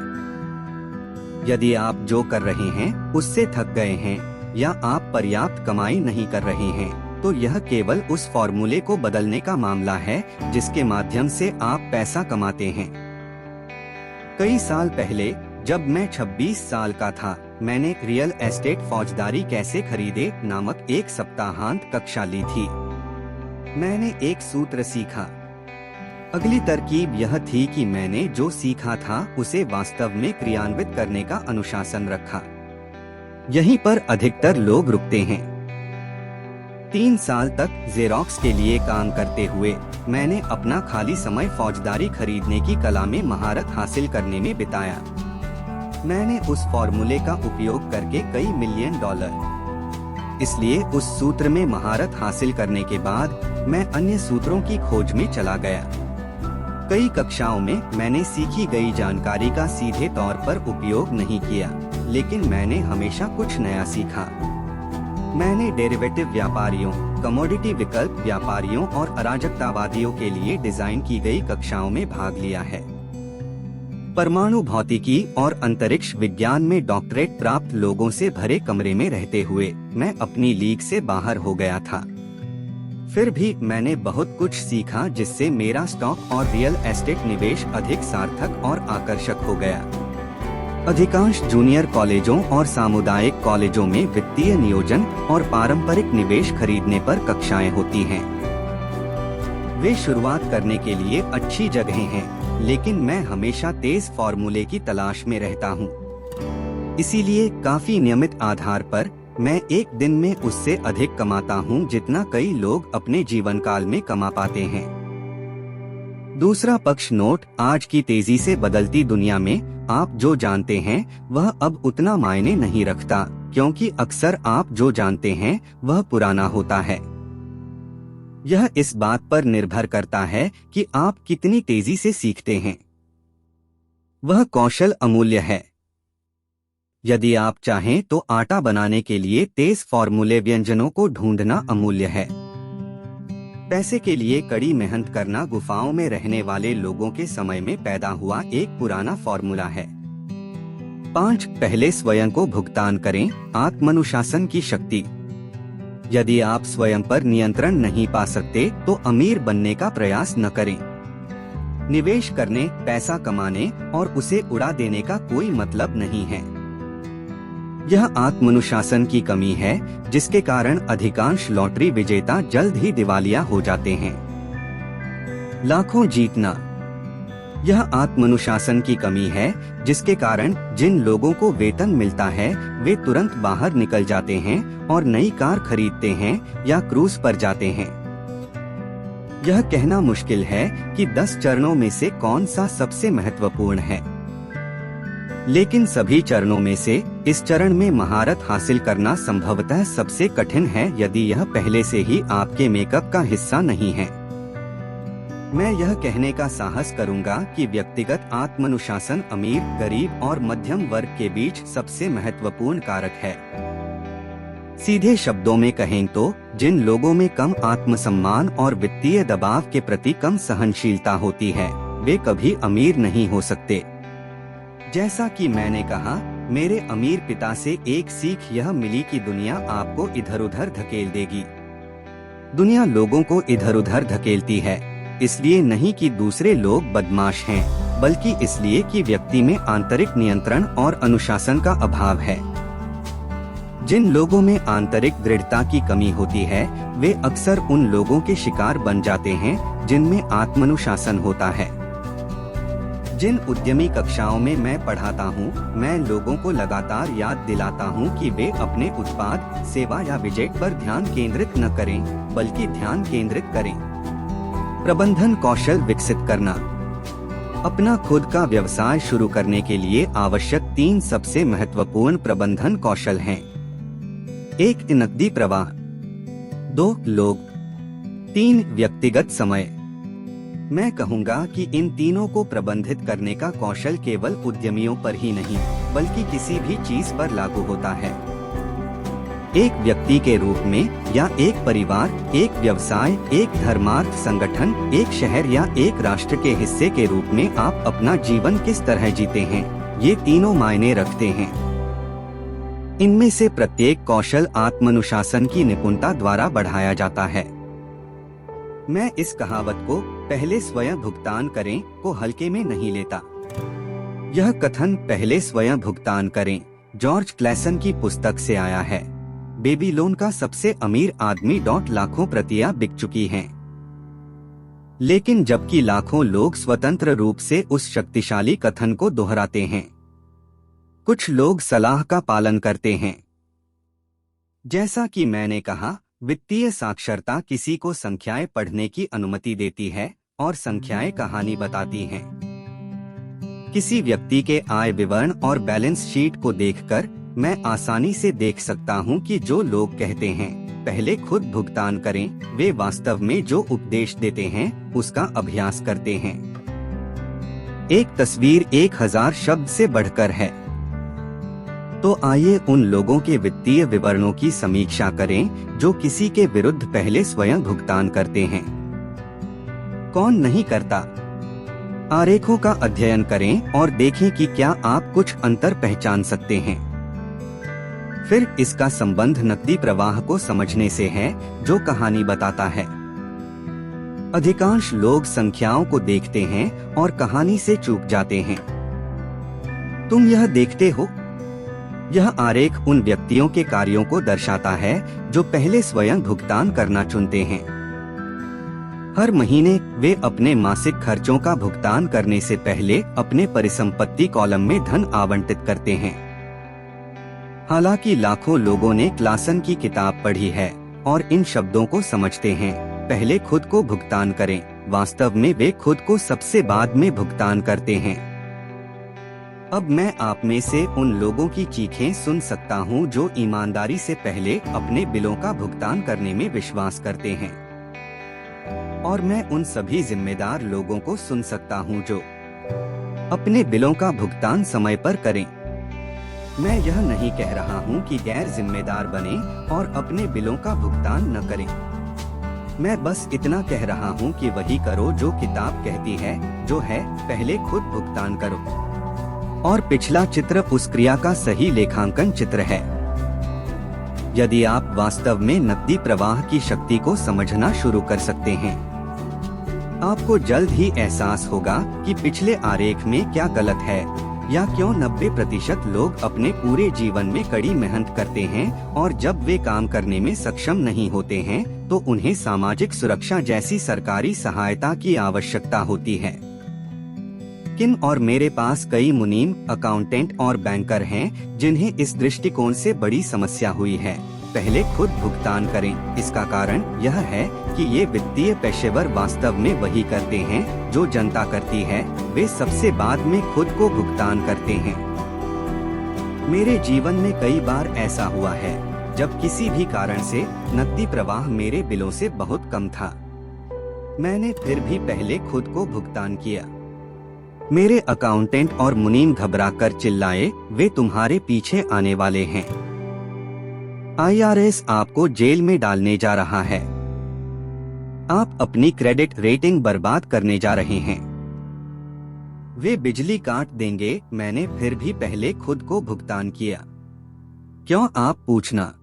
यदि आप जो कर रहे हैं उससे थक गए हैं या आप पर्याप्त कमाई नहीं कर रहे हैं, तो यह केवल उस फॉर्मूले को बदलने का मामला है जिसके माध्यम से आप पैसा कमाते हैं। कई साल पहले जब मैं 26 साल का था, मैंने रियल एस्टेट फौजदारी कैसे खरीदे नामक एक सप्ताहांत कक्षा ली थी। मैंने एक सूत्र सीखा। अगली तरकीब यह थी कि मैंने जो सीखा था उसे वास्तव में क्रियान्वित करने का अनुशासन रखा। यहीं पर अधिकतर लोग रुकते हैं। 3 साल तक जेरोक्स के लिए काम करते हुए मैंने अपना खाली समय फौजदारी खरीदने की कला में महारत हासिल करने में बिताया। मैंने उस फॉर्मूले का उपयोग करके कई $1 मिलियन, इसलिए उस सूत्र में महारत हासिल करने के बाद मैं अन्य सूत्रों की खोज में चला गया। कई कक्षाओं में मैंने सीखी गई जानकारी का सीधे तौर पर उपयोग नहीं किया, लेकिन मैंने हमेशा कुछ नया सीखा। मैंने डेरिवेटिव व्यापारियों, कमोडिटी विकल्प व्यापारियों और अराजकतावादियों के लिए डिजाइन की गई कक्षाओं में भाग लिया है। परमाणु भौतिकी और अंतरिक्ष विज्ञान में डॉक्टरेट प्राप्त लोगों से भरे कमरे में रहते हुए मैं अपनी लीग से बाहर हो गया था। फिर भी मैंने बहुत कुछ सीखा, जिससे मेरा स्टॉक और रियल एस्टेट निवेश अधिक सार्थक और आकर्षक हो गया। अधिकांश जूनियर कॉलेजों और सामुदायिक कॉलेजों में वित्तीय नियोजन और पारंपरिक निवेश खरीदने पर कक्षाएं होती हैं। वे शुरुआत करने के लिए अच्छी जगहें हैं, लेकिन मैं हमेशा तेज फॉर्मूले की तलाश में रहता हूं। इसीलिए काफी नियमित आधार पर मैं एक दिन में उससे अधिक कमाता हूं जितना कई लोग अपने जीवन काल में कमा पाते हैं। दूसरा पक्ष नोट, आज की तेजी से बदलती दुनिया में आप जो जानते हैं वह अब उतना मायने नहीं रखता, क्योंकि अक्सर आप जो जानते हैं वह पुराना होता है। यह इस बात पर निर्भर करता है कि आप कितनी तेजी से सीखते हैं। वह कौशल अमूल्य है। यदि आप चाहें तो आटा बनाने के लिए तेज फॉर्मूले व्यंजनों को ढूंढना अमूल्य है। पैसे के लिए कड़ी मेहनत करना गुफाओं में रहने वाले लोगों के समय में पैदा हुआ एक पुराना फॉर्मूला है। 5 पहले स्वयं को भुगतान करें। आत्मानुशासन की शक्ति। यदि आप स्वयं पर नियंत्रण नहीं पा सकते तो अमीर बनने का प्रयास न करें। निवेश करने, पैसा कमाने और उसे उड़ा देने का कोई मतलब नहीं है। यह आत्मानुशासन की कमी है, जिसके कारण अधिकांश लॉटरी विजेता जल्द ही दिवालिया हो जाते हैं। लाखों जीतना। यह आत्मानुशासन की कमी है, जिसके कारण जिन लोगों को वेतन मिलता है वे तुरंत बाहर निकल जाते हैं और नई कार खरीदते हैं या क्रूज पर जाते हैं। यह कहना मुश्किल है कि 10 चरणों में से कौन सा सबसे महत्वपूर्ण है, लेकिन सभी चरणों में से इस चरण में महारत हासिल करना संभवतः सबसे कठिन है, यदि यह पहले से ही आपके मेकअप का हिस्सा नहीं है। मैं यह कहने का साहस करूंगा कि व्यक्तिगत आत्मानुशासन अमीर, गरीब और मध्यम वर्ग के बीच सबसे महत्वपूर्ण कारक है। सीधे शब्दों में कहें तो जिन लोगों में कम आत्मसम्मान और वित्तीय दबाव के प्रति कम सहनशीलता होती है वे कभी अमीर नहीं हो सकते। जैसा कि मैंने कहा, मेरे अमीर पिता से एक सीख यह मिली कि दुनिया आपको इधर-उधर धकेल देगी। दुनिया लोगों को इधर-उधर धकेलती है, इसलिए नहीं कि दूसरे लोग बदमाश हैं, बल्कि इसलिए कि व्यक्ति में आंतरिक नियंत्रण और अनुशासन का अभाव है। जिन लोगों में आंतरिक दृढ़ता की कमी होती है वे अक्सर उन लोगों के शिकार बन जाते हैं जिनमें आत्मानुशासन होता है। जिन उद्यमी कक्षाओं में मैं पढ़ाता हूँ, मैं लोगों को लगातार याद दिलाता हूँ कि वे अपने उत्पाद, सेवा या विजेट पर ध्यान केंद्रित न करें, बल्कि ध्यान केंद्रित करें। प्रबंधन कौशल विकसित करना। अपना खुद का व्यवसाय शुरू करने के लिए आवश्यक 3 सबसे महत्वपूर्ण प्रबंधन कौशल हैं। 1 नकदी प्रवाह, 2 लोग, 3 व्यक्तिगत समय। मैं कहूँगा कि इन तीनों को प्रबंधित करने का कौशल केवल उद्यमियों पर ही नहीं, बल्कि किसी भी चीज पर लागू होता है। एक व्यक्ति के रूप में या एक परिवार, एक व्यवसाय, एक धर्मार्थ संगठन, एक शहर या एक राष्ट्र के हिस्से के रूप में आप अपना जीवन किस तरह जीते हैं, ये तीनों मायने रखते हैं। इनमें से प्रत्येक कौशल आत्मानुशासन की निपुणता द्वारा बढ़ाया जाता है। मैं इस कहावत को पहले स्वयं भुगतान करें को हल्के में नहीं लेता। यह कथन पहले स्वयं भुगतान करें जॉर्ज क्लेसन की पुस्तक से आया है। बेबीलोन का सबसे अमीर आदमी लाखों प्रतियां बिक चुकी हैं। लेकिन जबकि लाखों लोग स्वतंत्र रूप से उस शक्तिशाली कथन को दोहराते हैं, कुछ लोग सलाह का पालन करते हैं, जैसा कि मैंने कहा, वित्तीय साक्षरता किसी को संख्याएं पढ़ने की अनुमति देती है और संख्याएं कहानी बताती हैं। किसी व्यक्ति के आय विवरण और बैलेंस शीट को देखकर मैं आसानी से देख सकता हूं कि जो लोग कहते हैं पहले खुद भुगतान करें, वे वास्तव में जो उपदेश देते हैं उसका अभ्यास करते हैं। एक तस्वीर 1000 शब्द से बढ़कर है। तो आइए उन लोगों के वित्तीय विवरणों की समीक्षा करें जो किसी के विरुद्ध पहले स्वयं भुगतान करते हैं। कौन नहीं करता? आरेखों का अध्ययन करें और देखें कि क्या आप कुछ अंतर पहचान सकते हैं। फिर इसका संबंध नकदी प्रवाह को समझने से है, जो कहानी बताता है। अधिकांश लोग संख्याओं को देखते हैं और कहानी से चूक जाते हैं। तुम यह देखते हो? यह आरेख उन व्यक्तियों के कार्यों को दर्शाता है जो पहले स्वयं भुगतान करना चुनते हैं। हर महीने वे अपने मासिक खर्चों का भुगतान करने से पहले अपने परिसंपत्ति कॉलम में धन आवंटित करते हैं। हालांकि लाखों लोगों ने क्लासन की किताब पढ़ी है और इन शब्दों को समझते हैं, पहले खुद को भुगतान करें, वास्तव में वे खुद को सबसे बाद में भुगतान करते हैं। अब मैं आप में से उन लोगों की चीखें सुन सकता हूं जो ईमानदारी से पहले अपने बिलों का भुगतान करने में विश्वास करते हैं, और मैं उन सभी जिम्मेदार लोगों को सुन सकता हूं जो अपने बिलों का भुगतान समय पर करें। मैं यह नहीं कह रहा हूं कि गैर जिम्मेदार बने और अपने बिलों का भुगतान न करें। मैं बस इतना कह रहा हूं कि वही करो जो किताब कहती है, जो है पहले खुद भुगतान करो। और पिछला चित्र उस क्रिया का सही लेखांकन चित्र है। यदि आप वास्तव में नकदी प्रवाह की शक्ति को समझना शुरू कर सकते हैं, आपको जल्द ही एहसास होगा कि पिछले आरेख में क्या गलत है, या क्यों 90% लोग अपने पूरे जीवन में कड़ी मेहनत करते हैं और जब वे काम करने में सक्षम नहीं होते हैं तो उन्हें सामाजिक सुरक्षा जैसी सरकारी सहायता की आवश्यकता होती है। किन और मेरे पास कई मुनीम, अकाउंटेंट और बैंकर हैं जिन्हें इस दृष्टिकोण से बड़ी समस्या हुई है, पहले खुद भुगतान करें। इसका कारण यह है कि ये वित्तीय पेशेवर वास्तव में वही करते हैं जो जनता करती है, वे सबसे बाद में खुद को भुगतान करते हैं। मेरे जीवन में कई बार ऐसा हुआ है जब किसी भी कारण से नकदी प्रवाह मेरे बिलों से बहुत कम था। मैंने फिर भी पहले खुद को भुगतान किया। मेरे अकाउंटेंट और मुनीम घबराकर चिल्लाए, वे तुम्हारे पीछे आने वाले हैं। IRS आपको जेल में डालने जा रहा है। आप अपनी क्रेडिट रेटिंग बर्बाद करने जा रहे हैं। वे बिजली काट देंगे। मैंने फिर भी पहले खुद को भुगतान किया। क्यों, आप पूछना?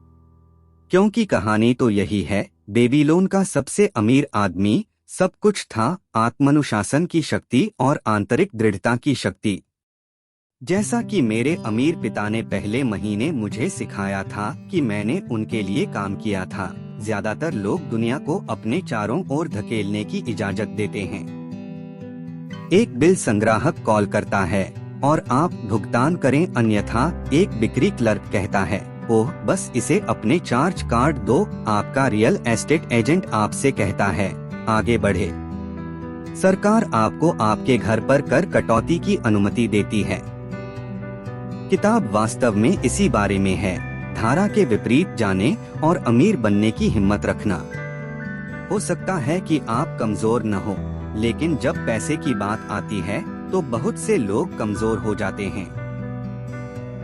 क्योंकि कहानी तो यही है। बेबीलोन का सबसे अमीर आदमी सब कुछ था, आत्मानुशासन की शक्ति और आंतरिक दृढ़ता की शक्ति। जैसा कि मेरे अमीर पिता ने पहले महीने मुझे सिखाया था कि मैंने उनके लिए काम किया था, ज्यादातर लोग दुनिया को अपने चारों ओर धकेलने की इजाजत देते हैं। एक बिल संग्राहक कॉल करता है और आप भुगतान करें, अन्यथा एक बिक्री क्लर्क कहता है, ओह बस इसे अपने चार्ज कार्ड दो। आपका रियल एस्टेट एजेंट आपसे कहता है, आगे बढ़े। सरकार आपको आपके घर पर कर कटौती की अनुमति देती है। किताब वास्तव में इसी बारे में है, धारा के विपरीत जाने और अमीर बनने की हिम्मत रखना। हो सकता है कि आप कमजोर न हो, लेकिन जब पैसे की बात आती है तो बहुत से लोग कमजोर हो जाते हैं।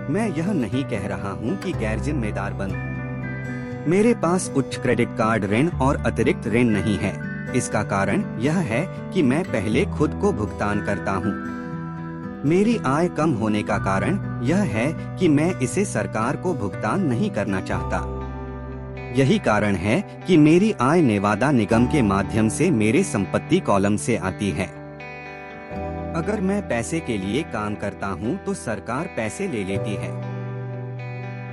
मैं यह नहीं कह रहा हूँ कि गैर जिम्मेदार बनो। मेरे पास उच्च क्रेडिट कार्ड ऋण और अतिरिक्त ऋण नहीं है। इसका कारण यह है कि मैं पहले खुद को भुगतान करता हूँ। मेरी आय कम होने का कारण यह है कि मैं इसे सरकार को भुगतान नहीं करना चाहता। यही कारण है कि मेरी आय नेवादा निगम के माध्यम से मेरे संपत्ति कॉलम से आती है। अगर मैं पैसे के लिए काम करता हूँ तो सरकार पैसे ले लेती है।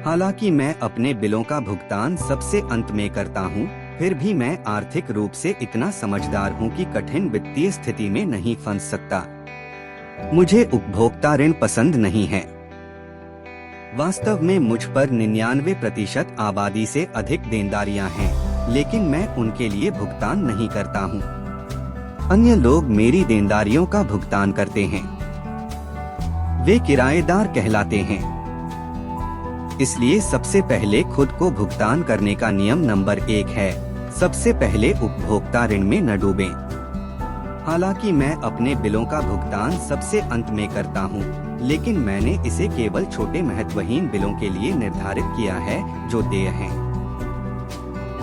हालांकि मैं अपने बिलों का भुगतान सबसे अंत में करता हूँ, फिर भी मैं आर्थिक रूप से इतना समझदार हूँ कि कठिन वित्तीय स्थिति में नहीं फंस सकता। मुझे उपभोक्ता ऋण पसंद नहीं है। वास्तव में मुझ पर 99% आबादी से अधिक देनदारियां हैं, लेकिन मैं उनके लिए भुगतान नहीं करता हूं। अन्य लोग मेरी देनदारियों का भुगतान करते हैं। वे किराएदार कहलाते हैं। इसलिए सबसे पहले खुद को भुगतान करने का नियम नंबर 1 है, सबसे पहले उपभोक्ता ऋण में न डूबें। हालांकि मैं अपने बिलों का भुगतान सबसे अंत में करता हूं, लेकिन मैंने इसे केवल छोटे महत्वहीन बिलों के लिए निर्धारित किया है जो देय हैं।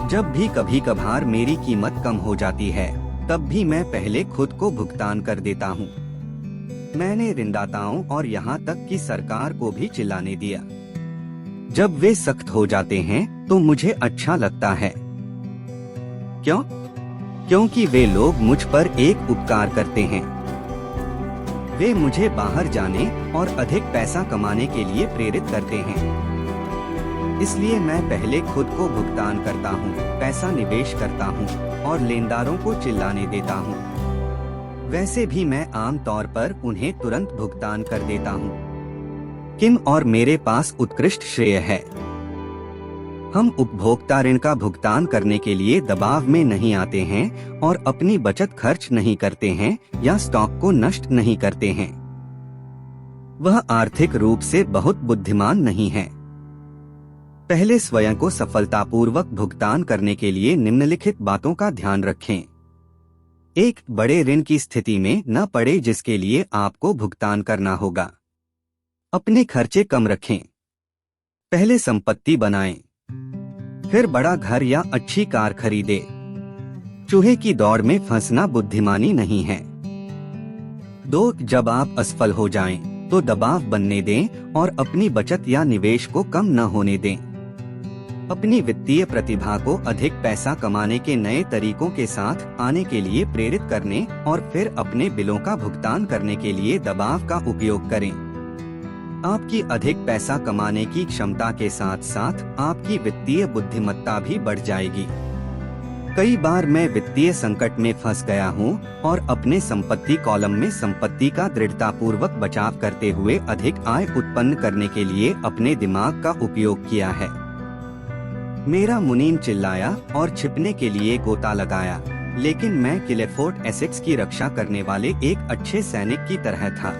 जब भी कभी कभार मेरी कीमत कम हो जाती है, तब भी मैं पहले खुद को भुगतान कर देता हूं। मैंने ऋणदाताओं और यहाँ तक कि सरकार को भी चिल्लाने दिया। जब वे सख्त हो जाते हैं तो मुझे अच्छा लगता है। क्यों? क्योंकि वे लोग मुझ पर एक उपकार करते हैं। वे मुझे बाहर जाने और अधिक पैसा कमाने के लिए प्रेरित करते हैं। इसलिए मैं पहले खुद को भुगतान करता हूँ, पैसा निवेश करता हूँ और लेनदारों को चिल्लाने देता हूँ। वैसे भी मैं आम तौर पर उन्हें तुरंत भुगतान कर देता हूँ। किम और मेरे पास उत्कृष्ट श्रेय है। हम उपभोक्ता ऋण का भुगतान करने के लिए दबाव में नहीं आते हैं और अपनी बचत खर्च नहीं करते हैं या स्टॉक को नष्ट नहीं करते हैं। वह आर्थिक रूप से बहुत बुद्धिमान नहीं है। पहले स्वयं को सफलतापूर्वक भुगतान करने के लिए निम्नलिखित बातों का ध्यान रखें। एक बड़े ऋण की स्थिति में न पड़े जिसके लिए आपको भुगतान करना होगा। अपने खर्चे कम रखें। पहले संपत्ति बनाएं, फिर बड़ा घर या अच्छी कार खरीदे। चूहे की दौड़ में फंसना बुद्धिमानी नहीं है। 2. जब आप असफल हो जाएं, तो दबाव बनने दें और अपनी बचत या निवेश को कम न होने दें। अपनी वित्तीय प्रतिभा को अधिक पैसा कमाने के नए तरीकों के साथ आने के लिए प्रेरित करने और फिर अपने बिलों का भुगतान करने के लिए दबाव का उपयोग करें। आपकी अधिक पैसा कमाने की क्षमता के साथ साथ आपकी वित्तीय बुद्धिमत्ता भी बढ़ जाएगी। कई बार मैं वित्तीय संकट में फंस गया हूँ और अपने संपत्ति कॉलम में संपत्ति का दृढ़तापूर्वक बचाव करते हुए अधिक आय उत्पन्न करने के लिए अपने दिमाग का उपयोग किया है। मेरा मुनीम चिल्लाया और छिपने के लिए गोता लगाया, लेकिन मैं क्लिफोर्ड एसेक्स की रक्षा करने वाले एक अच्छे सैनिक की तरह था।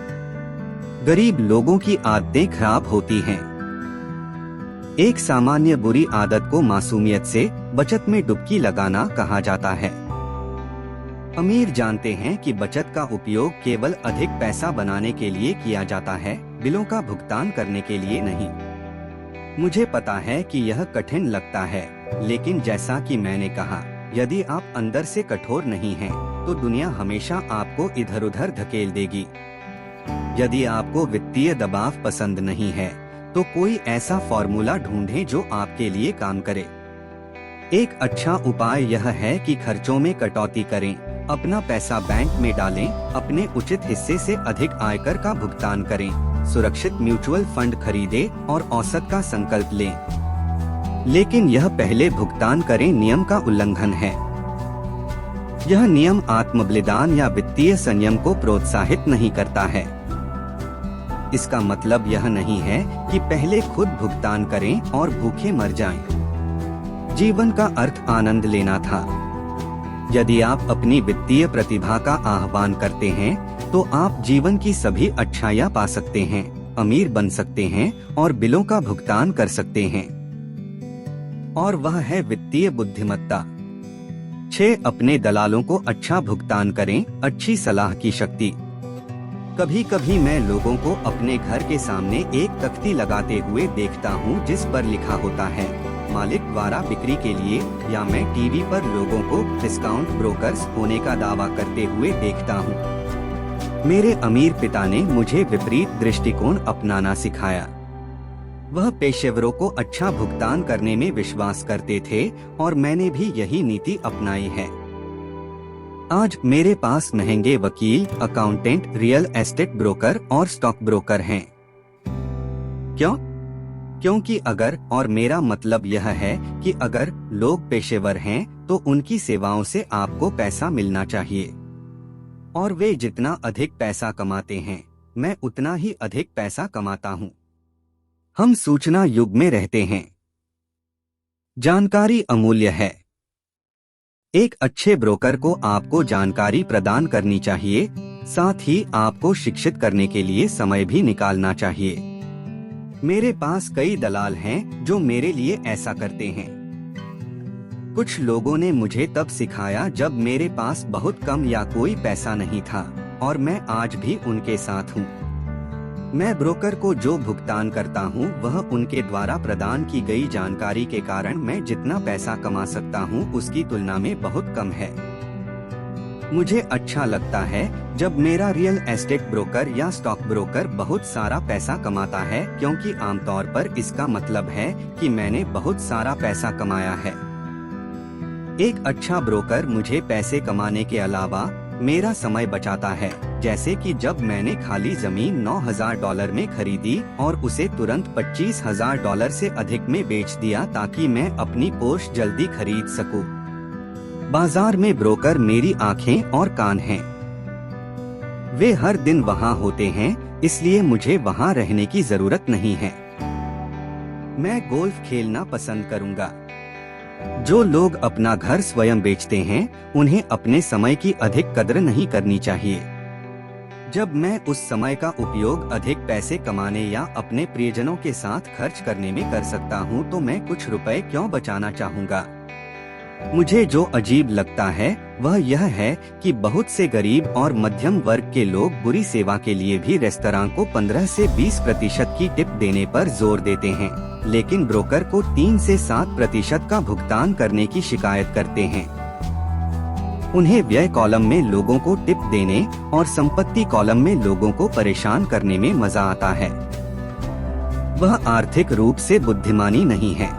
गरीब लोगों की आदतें खराब होती हैं। एक सामान्य बुरी आदत को मासूमियत से बचत में डुबकी लगाना कहा जाता है। अमीर जानते हैं कि बचत का उपयोग केवल अधिक पैसा बनाने के लिए किया जाता है, बिलों का भुगतान करने के लिए नहीं। मुझे पता है कि यह कठिन लगता है, लेकिन जैसा कि मैंने कहा, यदि आप अंदर से कठोर नहीं हैं, तो दुनिया हमेशा आपको इधर उधर धकेल देगी। यदि आपको वित्तीय दबाव पसंद नहीं है, तो कोई ऐसा फॉर्मूला ढूंढें जो आपके लिए काम करे। एक अच्छा उपाय यह है कि खर्चों में कटौती करें, अपना पैसा बैंक में डालें, अपने उचित हिस्से से अधिक आयकर का भुगतान करें, सुरक्षित म्यूचुअल फंड खरीदें और औसत का संकल्प लें। लेकिन यह पहले भुगतान करें नियम का उल्लंघन है। यह नियम आत्मबलिदान या वित्तीय संयम को प्रोत्साहित नहीं करता है। इसका मतलब यह नहीं है कि पहले खुद भुगतान करें और भूखे मर जाएं। जीवन का अर्थ आनंद लेना था। यदि आप अपनी वित्तीय प्रतिभा का आह्वान करते हैं, तो आप जीवन की सभी अच्छाइयाँ पा सकते हैं, अमीर बन सकते हैं और बिलों का भुगतान कर सकते हैं। और वह है वित्तीय बुद्धिमत्ता। 6. अपने दलालों को अच्छा भुगतान करें। अच्छी सलाह की शक्ति। कभी कभी मैं लोगों को अपने घर के सामने एक तख्ती लगाते हुए देखता हूँ जिस पर लिखा होता है, मालिक द्वारा बिक्री के लिए, या मैं टीवी पर लोगों को डिस्काउंट ब्रोकर्स होने का दावा करते हुए देखता हूँ। मेरे अमीर पिता ने मुझे विपरीत दृष्टिकोण अपनाना सिखाया। वह पेशेवरों को अच्छा भुगतान करने में विश्वास करते थे और मैंने भी यही नीति अपनाई है। आज मेरे पास महंगे वकील, अकाउंटेंट, रियल एस्टेट ब्रोकर और स्टॉक ब्रोकर हैं। क्यों? क्योंकि अगर, और मेरा मतलब यह है कि अगर लोग पेशेवर हैं, तो उनकी सेवाओं से आपको पैसा मिलना चाहिए। और वे जितना अधिक पैसा कमाते हैं, मैं उतना ही अधिक पैसा कमाता हूँ। हम सूचना युग में रहते हैं। जानकारी अमूल्य है। एक अच्छे ब्रोकर को आपको जानकारी प्रदान करनी चाहिए, साथ ही आपको शिक्षित करने के लिए समय भी निकालना चाहिए। मेरे पास कई दलाल हैं जो मेरे लिए ऐसा करते हैं। कुछ लोगों ने मुझे तब सिखाया जब मेरे पास बहुत कम या कोई पैसा नहीं था, और मैं आज भी उनके साथ हूँ। मैं ब्रोकर को जो भुगतान करता हूँ वह उनके द्वारा प्रदान की गई जानकारी के कारण मैं जितना पैसा कमा सकता हूँ उसकी तुलना में बहुत कम है। मुझे अच्छा लगता है जब मेरा रियल एस्टेट ब्रोकर या स्टॉक ब्रोकर बहुत सारा पैसा कमाता है, क्योंकि आमतौर पर इसका मतलब है कि मैंने बहुत सारा पैसा कमाया है। एक अच्छा ब्रोकर मुझे पैसे कमाने के अलावा मेरा समय बचाता है, जैसे कि जब मैंने खाली जमीन $9,000 में खरीदी और उसे तुरंत $25,000 से अधिक में बेच दिया ताकि मैं अपनी पोर्श जल्दी खरीद सकूं। बाजार में ब्रोकर मेरी आंखें और कान हैं। वे हर दिन वहां होते हैं, इसलिए मुझे वहां रहने की जरूरत नहीं है। मैं गोल्फ खेलना पसंद करूंगा। जो लोग अपना घर स्वयं बेचते हैं उन्हें अपने समय की अधिक कद्र नहीं करनी चाहिए। जब मैं उस समय का उपयोग अधिक पैसे कमाने या अपने प्रियजनों के साथ खर्च करने में कर सकता हूं, तो मैं कुछ रुपए क्यों बचाना चाहूंगा। मुझे जो अजीब लगता है वह यह है कि बहुत से गरीब और मध्यम वर्ग के लोग बुरी सेवा के लिए भी रेस्तरां को 15 से 20% की टिप देने पर जोर देते हैं, लेकिन ब्रोकर को 3 से 7% का भुगतान करने की शिकायत करते हैं। उन्हें व्यय कॉलम में लोगों को टिप देने और संपत्ति कॉलम में लोगों को परेशान करने में मजा आता है। वह आर्थिक रूप से बुद्धिमानी नहीं है।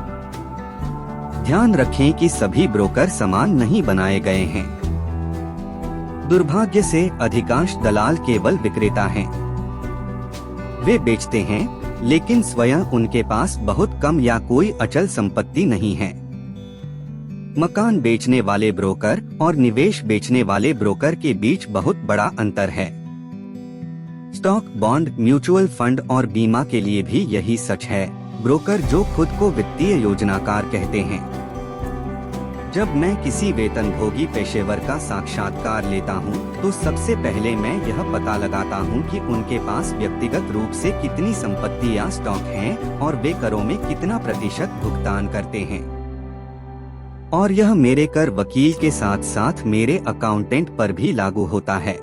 ध्यान रखें कि सभी ब्रोकर समान नहीं बनाए गए हैं। दुर्भाग्य से अधिकांश दलाल केवल विक्रेता हैं। वे बेचते हैं, लेकिन स्वयं उनके पास बहुत कम या कोई अचल संपत्ति नहीं है। मकान बेचने वाले ब्रोकर और निवेश बेचने वाले ब्रोकर के बीच बहुत बड़ा अंतर है। स्टॉक, बॉन्ड, म्यूचुअल फंड और बीमा के लिए भी यही सच है। ब्रोकर जो खुद को वित्तीय योजनाकार कहते हैं। जब मैं किसी वेतनभोगी पेशेवर का साक्षात्कार लेता हूं, तो सबसे पहले मैं यह पता लगाता हूं कि उनके पास व्यक्तिगत रूप से कितनी संपत्ति या स्टॉक हैं और वे करों में कितना प्रतिशत भुगतान करते हैं। और यह मेरे कर वकील के साथ साथ मेरे अकाउंटेंट पर भी लागू होता है।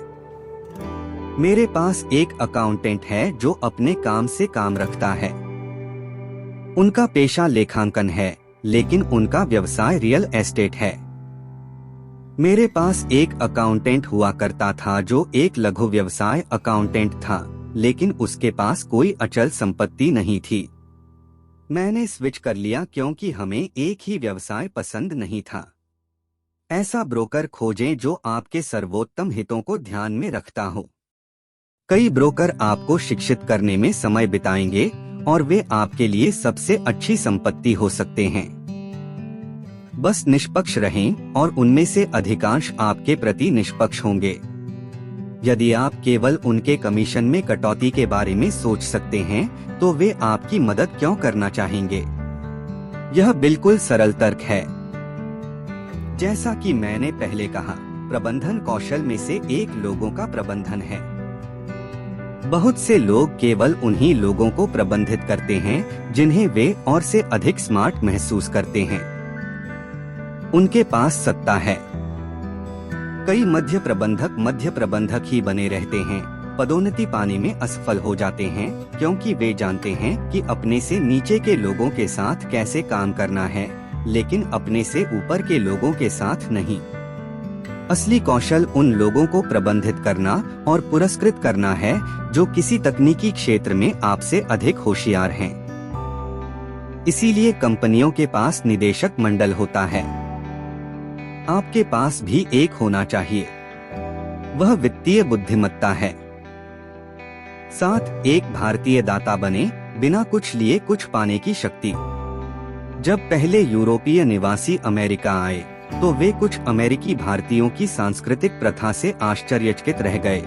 मेरे पास एक अकाउंटेंट है जो अपने काम से काम रखता है। उनका पेशा लेखांकन है, लेकिन उनका व्यवसाय रियल एस्टेट है। मेरे पास एक अकाउंटेंट हुआ करता था जो एक लघु व्यवसाय अकाउंटेंट था, लेकिन उसके पास कोई अचल संपत्ति नहीं थी। मैंने स्विच कर लिया क्योंकि हमें एक ही व्यवसाय पसंद नहीं था। ऐसा ब्रोकर खोजें जो आपके सर्वोत्तम हितों को ध्यान में रखता हो। कई ब्रोकर आपको शिक्षित करने में समय बिताएंगे और वे आपके लिए सबसे अच्छी संपत्ति हो सकते हैं। बस निष्पक्ष रहें और उनमें से अधिकांश आपके प्रति निष्पक्ष होंगे। यदि आप केवल उनके कमीशन में कटौती के बारे में सोच सकते हैं, तो वे आपकी मदद क्यों करना चाहेंगे। यह बिल्कुल सरल तर्क है। जैसा कि मैंने पहले कहा, प्रबंधन कौशल में से एक लोगों का प्रबंधन है। बहुत से लोग केवल उन्हीं लोगों को प्रबंधित करते हैं जिन्हें वे और से अधिक स्मार्ट महसूस करते हैं। उनके पास सत्ता है। कई मध्य प्रबंधक ही बने रहते हैं, पदोन्नति पाने में असफल हो जाते हैं क्योंकि वे जानते हैं कि अपने से नीचे के लोगों के साथ कैसे काम करना है, लेकिन अपने से ऊपर के लोगों के साथ नहीं। असली कौशल उन लोगों को प्रबंधित करना और पुरस्कृत करना है जो किसी तकनीकी क्षेत्र में आपसे अधिक होशियार हैं। इसीलिए कंपनियों के पास निदेशक मंडल होता है। आपके पास भी एक होना चाहिए। वह वित्तीय बुद्धिमत्ता है। 7. एक भारतीय दाता बने, बिना कुछ लिए कुछ पाने की शक्ति। जब पहले यूरोपीय निवासी अमेरिका आए, तो वे कुछ अमेरिकी भारतीयों की सांस्कृतिक प्रथा से आश्चर्यचकित रह गए।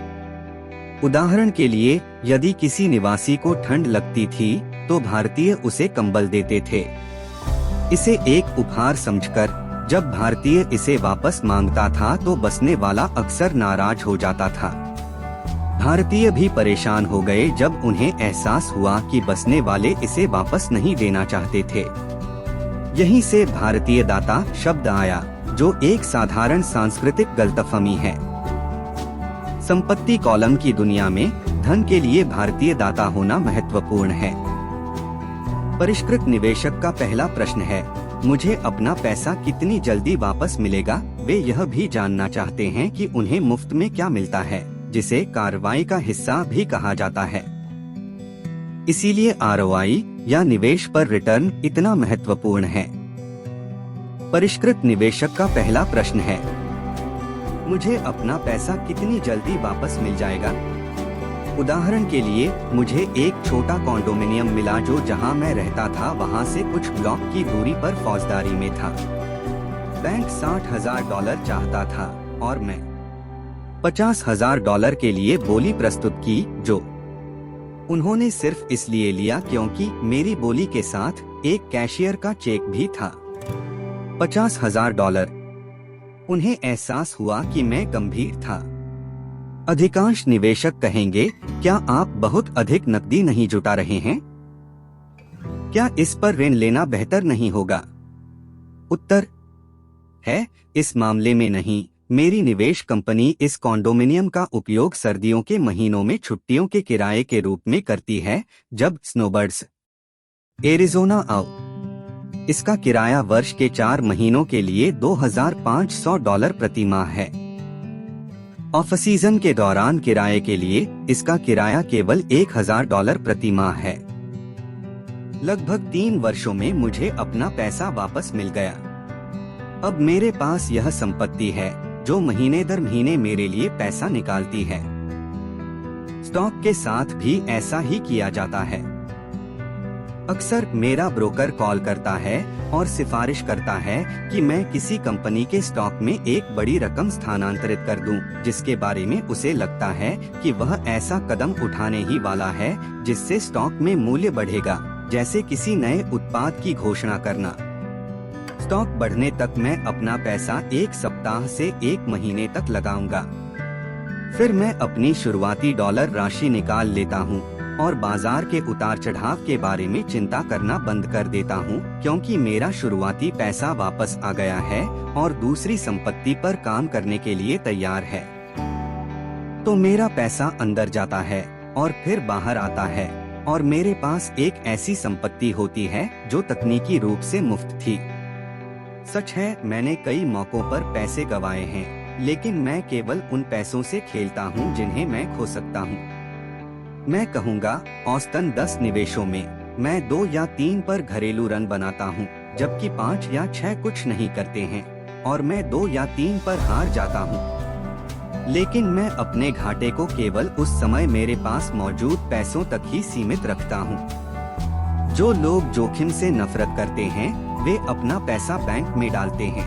उदाहरण के लिए, यदि किसी निवासी को ठंड लगती थी, तो भारतीय उसे कंबल देते थे। इसे एक उपहार समझकर जब भारतीय इसे वापस मांगता था तो बसने वाला अक्सर नाराज हो जाता था। भारतीय भी परेशान हो गए जब उन्हें एहसास हुआ कि बसने वाले इसे वापस नहीं देना चाहते थे। यहीं से भारतीय दाता शब्द आया, जो एक साधारण सांस्कृतिक गलतफहमी है। संपत्ति कॉलम की दुनिया में धन के लिए भारतीय दाता होना महत्वपूर्ण है। परिष्कृत निवेशक का पहला प्रश्न है, मुझे अपना पैसा कितनी जल्दी वापस मिलेगा। वे यह भी जानना चाहते हैं कि उन्हें मुफ्त में क्या मिलता है, जिसे कार्रवाई का हिस्सा भी कहा जाता है। इसीलिए आरओआई या निवेश पर रिटर्न इतना महत्वपूर्ण है। परिष्कृत निवेशक का पहला प्रश्न है, मुझे अपना पैसा कितनी जल्दी वापस मिल जाएगा। उदाहरण के लिए मुझे एक छोटा कॉन्डोमिनियम मिला जो जहां मैं रहता था वहां से कुछ ब्लॉक की दूरी पर फौजदारी में था। बैंक $60,000 चाहता था और मैं $50,000 के लिए बोली प्रस्तुत की, जो उन्होंने सिर्फ इसलिए लिया क्योंकि मेरी बोली के साथ एक कैशियर का चेक भी था। $50,000। उन्हें एहसास हुआ कि मैं गंभीर था। अधिकांश निवेशक कहेंगे, क्या आप बहुत अधिक नकदी नहीं जुटा रहे हैं? क्या इस पर ऋण लेना बेहतर नहीं होगा? उत्तर है, इस मामले में नहीं। मेरी निवेश कंपनी इस कॉन्डोमिनियम का उपयोग सर्दियों के महीनों में छुट्टियों के किराए के रूप में करती है, जब स्नोबर्ड्स एरिज़ोना आओ। इसका किराया वर्ष के 4 महीनों के लिए $2,500 प्रति माह है। ऑफ सीजन के दौरान किराए के लिए इसका किराया केवल $1,000 प्रति माह है। लगभग 3 वर्षों में मुझे अपना पैसा वापस मिल गया। अब मेरे पास यह संपत्ति है जो महीने दर महीने मेरे लिए पैसा निकालती है। स्टॉक के साथ भी ऐसा ही किया जाता है। अक्सर मेरा ब्रोकर कॉल करता है और सिफारिश करता है कि मैं किसी कंपनी के स्टॉक में एक बड़ी रकम स्थानांतरित कर दूं, जिसके बारे में उसे लगता है कि वह ऐसा कदम उठाने ही वाला है जिससे स्टॉक में मूल्य बढ़ेगा, जैसे किसी नए उत्पाद की घोषणा करना। स्टॉक बढ़ने तक मैं अपना पैसा 1 सप्ताह से 1 महीने तक लगाऊंगा। फिर मैं अपनी शुरुआती डॉलर राशि निकाल लेता हूं और बाजार के उतार चढ़ाव के बारे में चिंता करना बंद कर देता हूं, क्योंकि मेरा शुरुआती पैसा वापस आ गया है और दूसरी संपत्ति पर काम करने के लिए तैयार है। तो मेरा पैसा अंदर जाता है और फिर बाहर आता है और मेरे पास एक ऐसी संपत्ति होती है जो तकनीकी रूप से मुफ्त थी। सच है, मैंने कई मौकों पर पैसे गंवाए हैं, लेकिन मैं केवल उन पैसों से खेलता हूं जिन्हें मैं खो सकता हूं। मैं कहूँगा, औसतन 10 निवेशों में मैं 2 या 3 पर घरेलू रन बनाता हूँ, जबकि 5 या 6 कुछ नहीं करते हैं और मैं 2 या 3 पर हार जाता हूँ। लेकिन मैं अपने घाटे को केवल उस समय मेरे पास मौजूद पैसों तक ही सीमित रखता हूँ। जो लोग जोखिम से नफरत करते हैं, वे अपना पैसा बैंक में डालते हैं।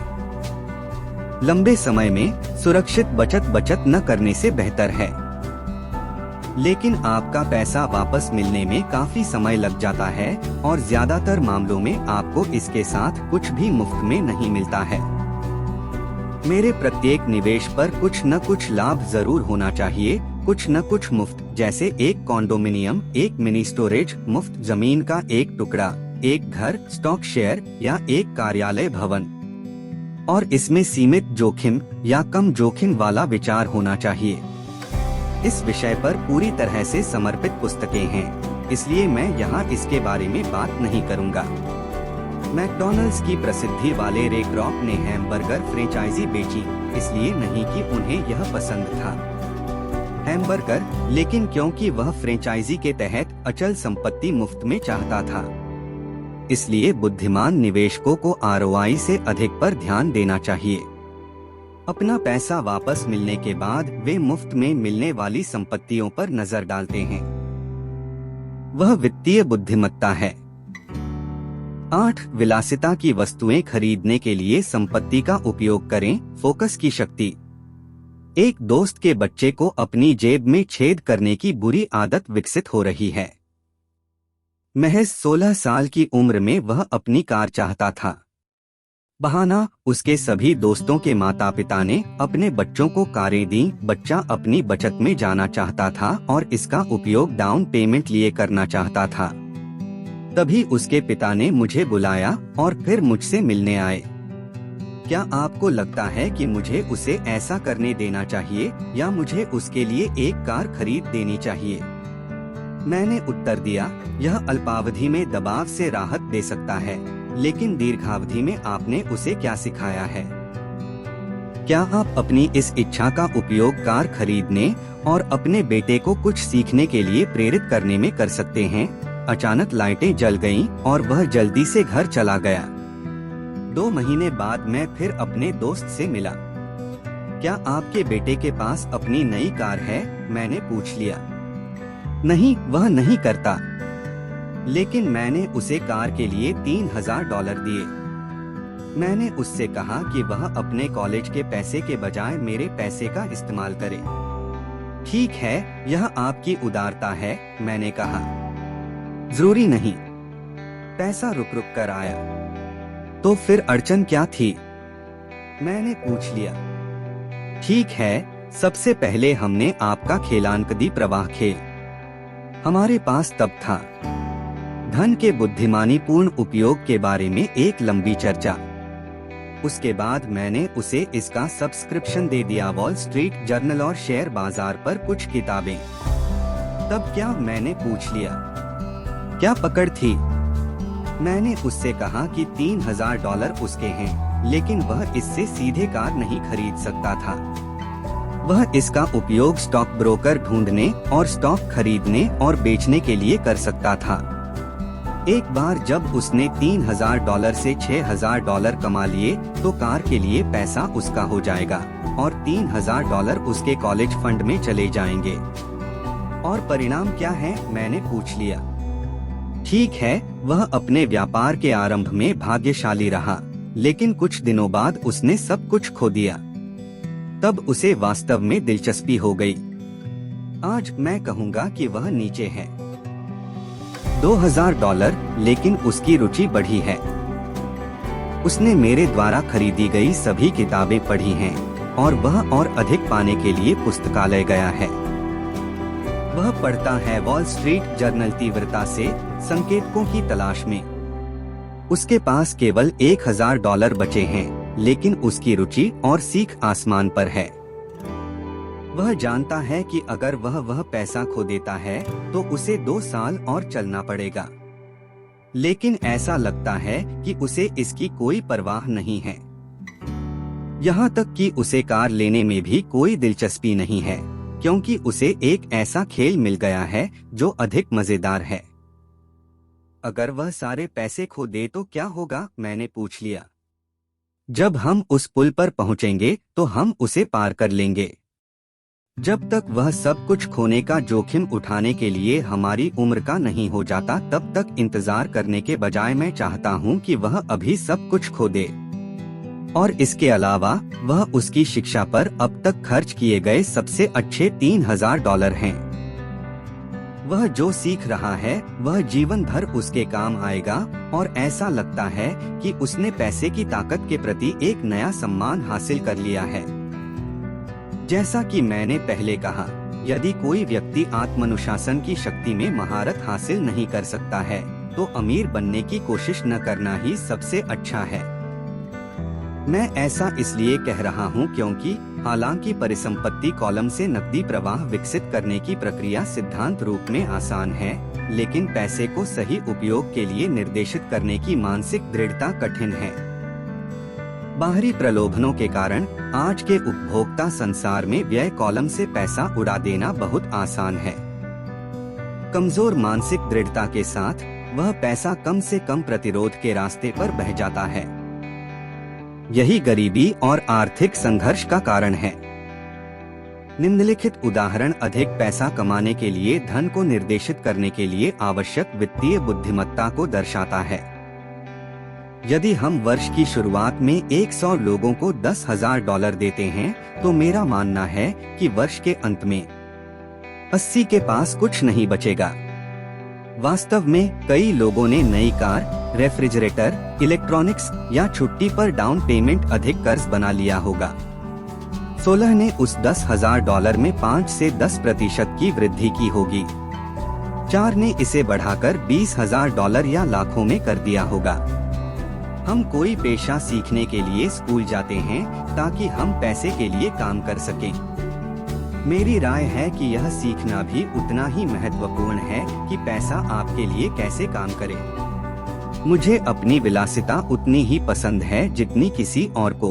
लंबे समय में सुरक्षित बचत न करने से बेहतर है, लेकिन आपका पैसा वापस मिलने में काफी समय लग जाता है और ज्यादातर मामलों में आपको इसके साथ कुछ भी मुफ्त में नहीं मिलता है। मेरे प्रत्येक निवेश पर कुछ न कुछ लाभ जरूर होना चाहिए, कुछ न कुछ मुफ्त, जैसे एक कॉन्डोमिनियम, एक मिनी स्टोरेज, मुफ्त जमीन का एक टुकड़ा, एक घर, स्टॉक शेयर या एक कार्यालय भवन। और इसमें सीमित जोखिम या कम जोखिम वाला विचार होना चाहिए। इस विषय पर पूरी तरह से समर्पित पुस्तकें हैं, इसलिए मैं यहाँ इसके बारे में बात नहीं करूँगा। मैकडॉनल्ड्स की प्रसिद्धि वाले रे क्रॉक ने हैमबर्गर फ्रेंचाइजी बेची, इसलिए नहीं कि उन्हें यह पसंद था हैमबर्गर, लेकिन क्योंकि वह फ्रेंचाइजी के तहत अचल संपत्ति मुफ्त में चाहता था। इसलिए बुद्धिमान निवेशकों को आरओआई से अधिक पर ध्यान देना चाहिए। अपना पैसा वापस मिलने के बाद वे मुफ्त में मिलने वाली संपत्तियों पर नजर डालते हैं। वह वित्तीय बुद्धिमत्ता है। 8 विलासिता की वस्तुएं खरीदने के लिए संपत्ति का उपयोग करें। फोकस की शक्ति। एक दोस्त के बच्चे को अपनी जेब में छेद करने की बुरी आदत विकसित हो रही है। महज 16 साल की उम्र में वह अपनी कार चाहता था। बहाना, उसके सभी दोस्तों के माता पिता ने अपने बच्चों को कारें दी। बच्चा अपनी बचत में जाना चाहता था और इसका उपयोग डाउन पेमेंट लिए करना चाहता था। तभी उसके पिता ने मुझे बुलाया और फिर मुझसे मिलने आए। क्या आपको लगता है कि मुझे उसे ऐसा करने देना चाहिए या मुझे उसके लिए एक कार खरीद देनी चाहिए? मैंने उत्तर दिया, यह अल्पावधि में दबाव से राहत दे सकता है, लेकिन दीर्घावधि में आपने उसे क्या सिखाया है? क्या आप अपनी इस इच्छा का उपयोग कार खरीदने और अपने बेटे को कुछ सीखने के लिए प्रेरित करने में कर सकते हैं? अचानक लाइटें जल गईं और वह जल्दी से घर चला गया। 2 महीने बाद मैं फिर अपने दोस्त से मिला। क्या आपके बेटे के पास अपनी नई कार है? मैंने पूछ लिया। नहीं, वह नहीं करता। लेकिन मैंने उसे कार के लिए $3000 दिए। मैंने उससे कहा कि वह अपने कॉलेज के पैसे के बजाय मेरे पैसे का इस्तेमाल करे। ठीक है, यह आपकी उदारता है, मैंने कहा। जरूरी नहीं। पैसा रुक रुक कर आया। तो फिर अड़चन क्या थी? मैंने पूछ लिया। ठीक है, सबसे पहले हमने आपका खेलानकदी प्रवाह खेल। हमारे पास तब था धन के बुद्धिमानीपूर्ण उपयोग के बारे में एक लंबी चर्चा। उसके बाद मैंने उसे इसका सब्सक्रिप्शन दे दिया, वॉल स्ट्रीट जर्नल और शेयर बाजार पर कुछ किताबें। तब क्या? मैंने पूछ लिया। क्या पकड़ थी? मैंने उससे कहा कि $3000 उसके हैं, लेकिन वह इससे सीधे कार नहीं खरीद सकता था। वह इसका उपयोग स्टॉक ब्रोकर ढूंढने और स्टॉक खरीदने और बेचने के लिए कर सकता था। एक बार जब उसने $3000 से $6000 कमा लिए तो कार के लिए पैसा उसका हो जाएगा और $3000 उसके कॉलेज फंड में चले जाएंगे। और परिणाम क्या है? मैंने पूछ लिया। ठीक है, वह अपने व्यापार के आरंभ में भाग्यशाली रहा, लेकिन कुछ दिनों बाद उसने सब कुछ खो दिया। तब उसे वास्तव में दिलचस्पी हो गई। आज मैं कहूँगा कि वह नीचे है। $2000, लेकिन उसकी रुचि बढ़ी है। उसने मेरे द्वारा खरीदी गई सभी किताबें पढ़ी हैं और वह और अधिक पाने के लिए पुस्तकालय गया है। वह पढ़ता है वॉल स्ट्रीट जर्नल तीव्रता से, संकेतकों की तलाश में। उसके पास केवल $1000 बचे हैं, लेकिन उसकी रुचि और सीख आसमान पर है। वह जानता है कि अगर वह पैसा खो देता है तो उसे 2 साल और चलना पड़ेगा, लेकिन ऐसा लगता है कि उसे इसकी कोई परवाह नहीं है। यहाँ तक कि उसे कार लेने में भी कोई दिलचस्पी नहीं है, क्योंकि उसे एक ऐसा खेल मिल गया है जो अधिक मजेदार है। अगर वह सारे पैसे खो दे तो क्या होगा? मैंने पूछ लिया। जब हम उस पुल पर पहुँचेंगे तो हम उसे पार कर लेंगे। जब तक वह सब कुछ खोने का जोखिम उठाने के लिए हमारी उम्र का नहीं हो जाता, तब तक इंतजार करने के बजाय मैं चाहता हूँ कि वह अभी सब कुछ खो दे। और इसके अलावा वह उसकी शिक्षा पर अब तक खर्च किए गए सबसे अच्छे $3000 हैं। वह जो सीख रहा है वह जीवन भर उसके काम आएगा और ऐसा लगता है कि उसने पैसे की ताकत के प्रति एक नया सम्मान हासिल कर लिया है। जैसा कि मैंने पहले कहा, यदि कोई व्यक्ति आत्मानुशासन की शक्ति में महारत हासिल नहीं कर सकता है तो अमीर बनने की कोशिश न करना ही सबसे अच्छा है। मैं ऐसा इसलिए कह रहा हूँ क्योंकि हालांकि परिसंपत्ति कॉलम से नकदी प्रवाह विकसित करने की प्रक्रिया सिद्धांत रूप में आसान है, लेकिन पैसे को सही उपयोग के लिए निर्देशित करने की मानसिक दृढ़ता कठिन है। बाहरी प्रलोभनों के कारण आज के उपभोक्ता संसार में व्यय कॉलम से पैसा उड़ा देना बहुत आसान है। कमजोर मानसिक दृढ़ता के साथ वह पैसा कम से कम प्रतिरोध के रास्ते पर बह जाता है। यही गरीबी और आर्थिक संघर्ष का कारण है। निम्नलिखित उदाहरण अधिक पैसा कमाने के लिए धन को निर्देशित करने के लिए आवश्यक वित्तीय बुद्धिमत्ता को दर्शाता है। यदि हम वर्ष की शुरुआत में 100 लोगों को $10,000 देते हैं तो मेरा मानना है कि वर्ष के अंत में 80 के पास कुछ नहीं बचेगा। वास्तव में कई लोगों ने नई कार, रेफ्रिजरेटर, इलेक्ट्रॉनिक्स या छुट्टी पर डाउन पेमेंट अधिक कर्ज बना लिया होगा। 16 ने उस $10,000 में 5 से 10% की वृद्धि की होगी। 4 ने इसे बढ़ाकर $20,000 या लाखों में कर दिया होगा। हम कोई पेशा सीखने के लिए स्कूल जाते हैं ताकि हम पैसे के लिए काम कर सकें। मेरी राय है कि यह सीखना भी उतना ही महत्वपूर्ण है कि पैसा आपके लिए कैसे काम करे। मुझे अपनी विलासिता उतनी ही पसंद है जितनी किसी और को।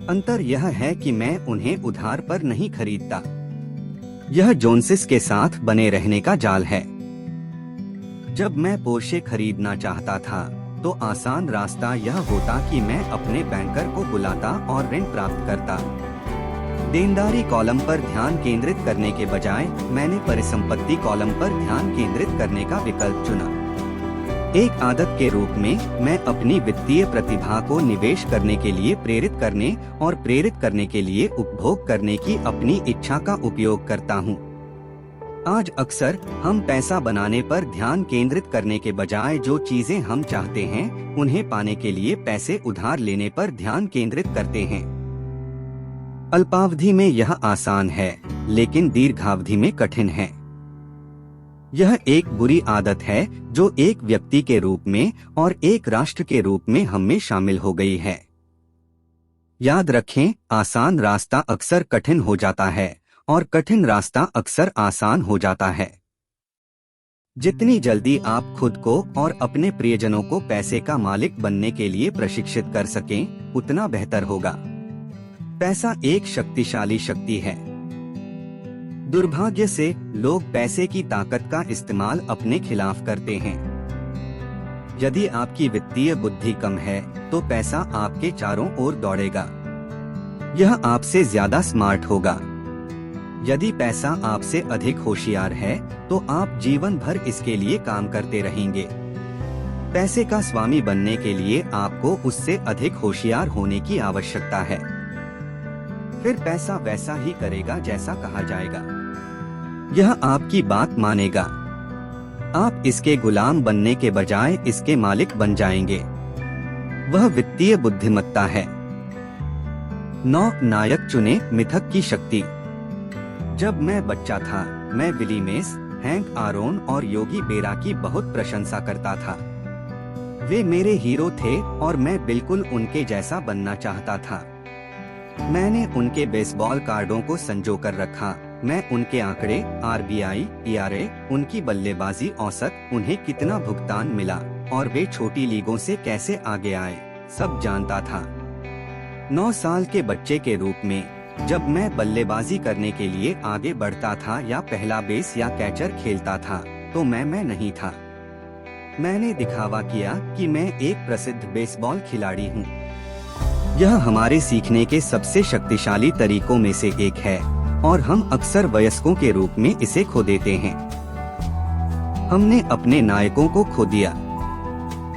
अंतर यह है कि मैं उन्हें उधार पर नहीं खरीदता। यह जोन्सिस के साथ बने रहने का जाल है। जब मैं पोर्शे खरीदना चाहता था तो आसान रास्ता यह होता कि मैं अपने बैंकर को बुलाता और ऋण प्राप्त करता। देनदारी कॉलम पर ध्यान केंद्रित करने के बजाय मैंने परिसंपत्ति कॉलम पर ध्यान केंद्रित करने का विकल्प चुना। एक आदत के रूप में मैं अपनी वित्तीय प्रतिभा को निवेश करने के लिए प्रेरित करने और प्रेरित करने के लिए उपभोग करने की अपनी इच्छा का उपयोग करता हूँ। आज अक्सर हम पैसा बनाने पर ध्यान केंद्रित करने के बजाय जो चीजें हम चाहते हैं उन्हें पाने के लिए पैसे उधार लेने पर ध्यान केंद्रित करते हैं। अल्पावधि में यह आसान है, लेकिन दीर्घावधि में कठिन है। यह एक बुरी आदत है जो एक व्यक्ति के रूप में और एक राष्ट्र के रूप में हम में शामिल हो गई है। याद रखें, आसान रास्ता अक्सर कठिन हो जाता है और कठिन रास्ता अक्सर आसान हो जाता है। जितनी जल्दी आप खुद को और अपने प्रियजनों को पैसे का मालिक बनने के लिए प्रशिक्षित कर सकें, उतना बेहतर होगा। पैसा एक शक्तिशाली शक्ति है। दुर्भाग्य से लोग पैसे की ताकत का इस्तेमाल अपने खिलाफ करते हैं। यदि आपकी वित्तीय बुद्धि कम है तो पैसा आपके चारों ओर दौड़ेगा। यह आपसे ज्यादा स्मार्ट होगा। यदि पैसा आपसे अधिक होशियार है तो आप जीवन भर इसके लिए काम करते रहेंगे। पैसे का स्वामी बनने के लिए आपको उससे अधिक होशियार होने की आवश्यकता है। फिर पैसा वैसा ही करेगा जैसा कहा जाएगा। यह आपकी बात मानेगा। आप इसके गुलाम बनने के बजाय इसके मालिक बन जाएंगे। वह वित्तीय बुद्धिमत्ता है। 9 नायक चुने मिथक की शक्ति। जब मैं बच्चा था, मैं विली मेस, हैंक आरोन और योगी बेरा की बहुत प्रशंसा करता था। वे मेरे हीरो थे और मैं बिल्कुल उनके जैसा बनना चाहता था। मैंने उनके बेसबॉल कार्डों को संजो कर रखा। मैं उनके आंकड़े, RBI, ERA, उनकी बल्लेबाजी औसत, उन्हें कितना भुगतान मिला और वे छोटी लीगों से कैसे आगे आए, सब जानता था। 9 साल के बच्चे के रूप में जब मैं बल्लेबाजी करने के लिए आगे बढ़ता था या पहला बेस या कैचर खेलता था तो मैं नहीं था। मैंने दिखावा किया कि मैं एक प्रसिद्ध बेसबॉल खिलाड़ी हूँ। यह हमारे सीखने के सबसे शक्तिशाली तरीकों में से एक है और हम अक्सर वयस्कों के रूप में इसे खो देते हैं। हमने अपने नायकों को खो दिया।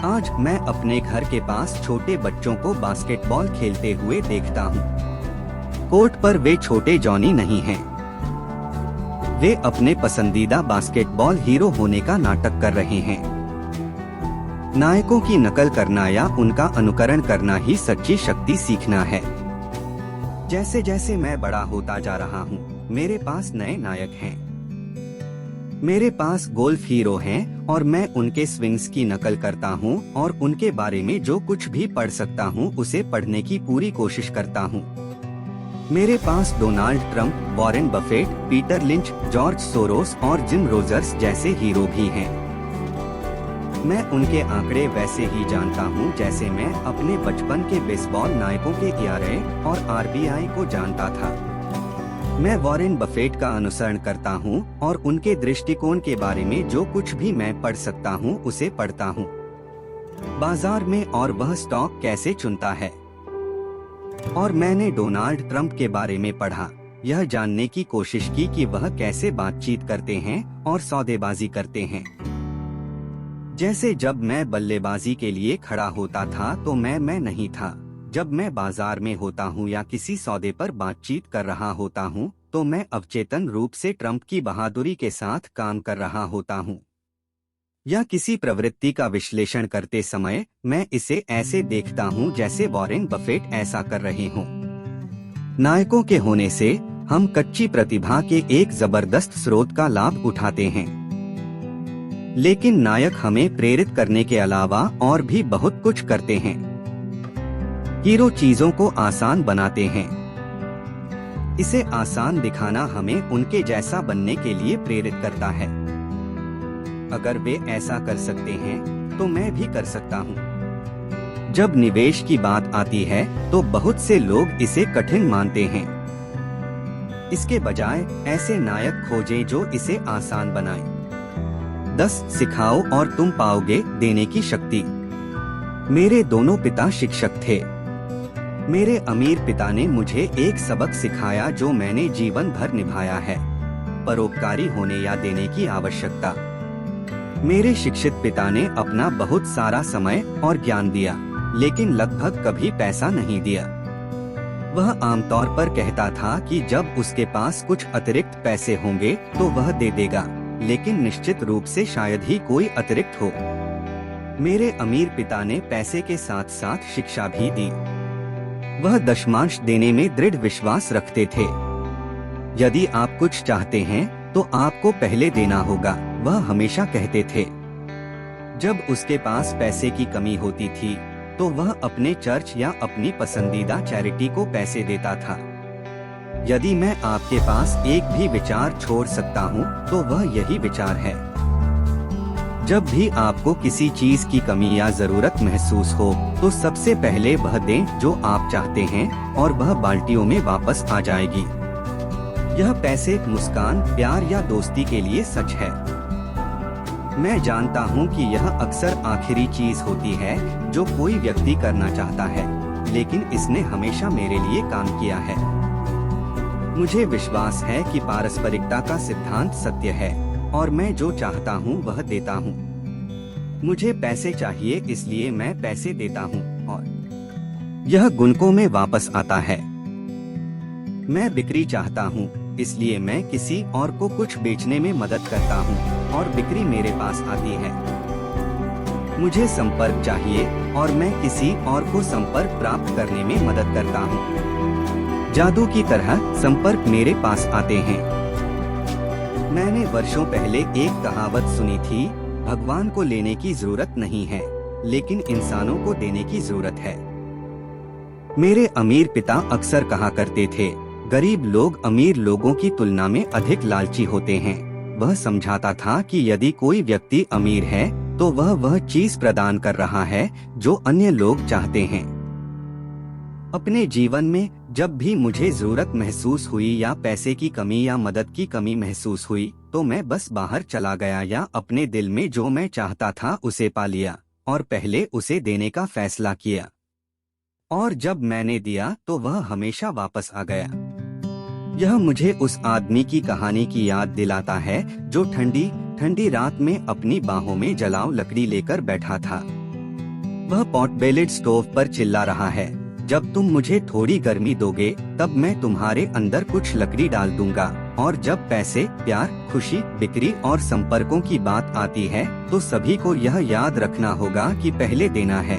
आज मैं अपने घर के पास छोटे बच्चों को बास्केटबॉल खेलते हुए देखता हूँ। कोर्ट पर वे छोटे जॉनी नहीं हैं। वे अपने पसंदीदा बास्केटबॉल हीरो होने का नाटक कर रहे हैं। नायकों की नकल करना या उनका अनुकरण करना ही सच्ची शक्ति सीखना है। जैसे जैसे मैं बड़ा होता जा रहा हूँ, मेरे पास नए नायक हैं। मेरे पास गोल्फ हीरो हैं और मैं उनके स्विंग्स की नकल करता हूँ और उनके बारे में जो कुछ भी पढ़ सकता हूँ उसे पढ़ने की पूरी कोशिश करता हूँ। मेरे पास Donald Trump, Warren Buffett, Peter Lynch, George Soros और जिम रोजर्स जैसे हीरो भी हैं। मैं उनके आंकड़े वैसे ही जानता हूँ जैसे मैं अपने बचपन के बेसबॉल नायकों के ERA और RBI को जानता था। मैं वॉरेन बफेट का अनुसरण करता हूँ और उनके दृष्टिकोण के बारे में जो कुछ भी मैं पढ़ सकता हूँ उसे पढ़ता हूँ। बाजार में और वह स्टॉक कैसे चुनता है। और मैंने डोनाल्ड ट्रंप के बारे में पढ़ा, यह जानने की कोशिश की कि वह कैसे बातचीत करते हैं और सौदेबाजी करते हैं। जैसे जब मैं बल्लेबाजी के लिए खड़ा होता था तो मैं नहीं था। जब मैं बाजार में होता हूँ या किसी सौदे पर बातचीत कर रहा होता हूँ तो मैं अवचेतन रूप से ट्रंप की बहादुरी के साथ काम कर रहा होता हूँ। या किसी प्रवृत्ति का विश्लेषण करते समय मैं इसे ऐसे देखता हूँ जैसे वॉरेन बफेट ऐसा कर रहे हों। नायकों के होने से हम कच्ची प्रतिभा के एक जबरदस्त स्रोत का लाभ उठाते हैं, लेकिन नायक हमें प्रेरित करने के अलावा और भी बहुत कुछ करते हैं। हीरो चीजों को आसान बनाते हैं। इसे आसान दिखाना हमें उनके जैसा बनने के लिए प्रेरित करता है। अगर वे ऐसा कर सकते हैं तो मैं भी कर सकता हूँ। जब निवेश की बात आती है तो बहुत से लोग इसे कठिन मानते हैं। इसके बजाय ऐसे नायक खोजें जो इसे आसान बनाएं। 10 सिखाओ और तुम पाओगे देने की शक्ति। मेरे दोनों पिता शिक्षक थे। मेरे अमीर पिता ने मुझे एक सबक सिखाया जो मैंने जीवन भर निभाया है, परोपकारी होने या देने की आवश्यकता। मेरे शिक्षित पिता ने अपना बहुत सारा समय और ज्ञान दिया, लेकिन लगभग कभी पैसा नहीं दिया। वह आमतौर पर कहता था कि जब उसके पास कुछ अतिरिक्त पैसे होंगे तो वह दे देगा, लेकिन निश्चित रूप से शायद ही कोई अतिरिक्त हो। मेरे अमीर पिता ने पैसे के साथ साथ शिक्षा भी दी। वह दशमांश देने में दृढ़ विश्वास रखते थे। यदि आप कुछ चाहते हैं तो आपको पहले देना होगा, वह हमेशा कहते थे। जब उसके पास पैसे की कमी होती थी तो वह अपने चर्च या अपनी पसंदीदा चैरिटी को पैसे देता था। यदि मैं आपके पास एक भी विचार छोड़ सकता हूँ तो वह यही विचार है। जब भी आपको किसी चीज की कमी या जरूरत महसूस हो तो सबसे पहले वह दें जो आप चाहते हैं और वह बाल्टियों में वापस आ जाएगी। यह पैसे, मुस्कान, प्यार या दोस्ती के लिए सच है। मैं जानता हूँ कि यह अक्सर आखिरी चीज होती है जो कोई व्यक्ति करना चाहता है, लेकिन इसने हमेशा मेरे लिए काम किया है। मुझे विश्वास है कि पारस्परिकता का सिद्धांत सत्य है और मैं जो चाहता हूँ वह देता हूँ। मुझे पैसे चाहिए इसलिए मैं पैसे देता हूँ और यह गुणकों में वापस आता है। मैं बिक्री चाहता हूँ इसलिए मैं किसी और को कुछ बेचने में मदद करता हूँ और बिक्री मेरे पास आती है। मुझे संपर्क चाहिए और मैं किसी और को संपर्क प्राप्त करने में मदद करता हूँ। जादू की तरह संपर्क मेरे पास आते हैं। मैंने वर्षों पहले एक कहावत सुनी थी, भगवान को लेने की जरूरत नहीं है, लेकिन इंसानों को देने की जरूरत है। मेरे अमीर पिता अक्सर कहा करते थे, गरीब लोग अमीर लोगों की तुलना में अधिक लालची होते हैं। वह समझाता था कि यदि कोई व्यक्ति अमीर है तो वह चीज प्रदान कर रहा है जो अन्य लोग चाहते हैं। अपने जीवन में जब भी मुझे जरूरत महसूस हुई या पैसे की कमी या मदद की कमी महसूस हुई तो मैं बस बाहर चला गया या अपने दिल में जो मैं चाहता था उसे पा लिया और पहले उसे देने का फैसला किया। और जब मैंने दिया तो वह हमेशा वापस आ गया। यह मुझे उस आदमी की कहानी की याद दिलाता है जो ठंडी ठंडी रात में अपनी बाहों में जलाओ लकड़ी लेकर बैठा था। वह पॉट बेलेड स्टोव पर चिल्ला रहा है, जब तुम मुझे थोड़ी गर्मी दोगे तब मैं तुम्हारे अंदर कुछ लकड़ी डाल दूंगा। और जब पैसे, प्यार, खुशी, बिक्री और संपर्कों की बात आती है तो सभी को यह याद रखना होगा कि पहले देना है।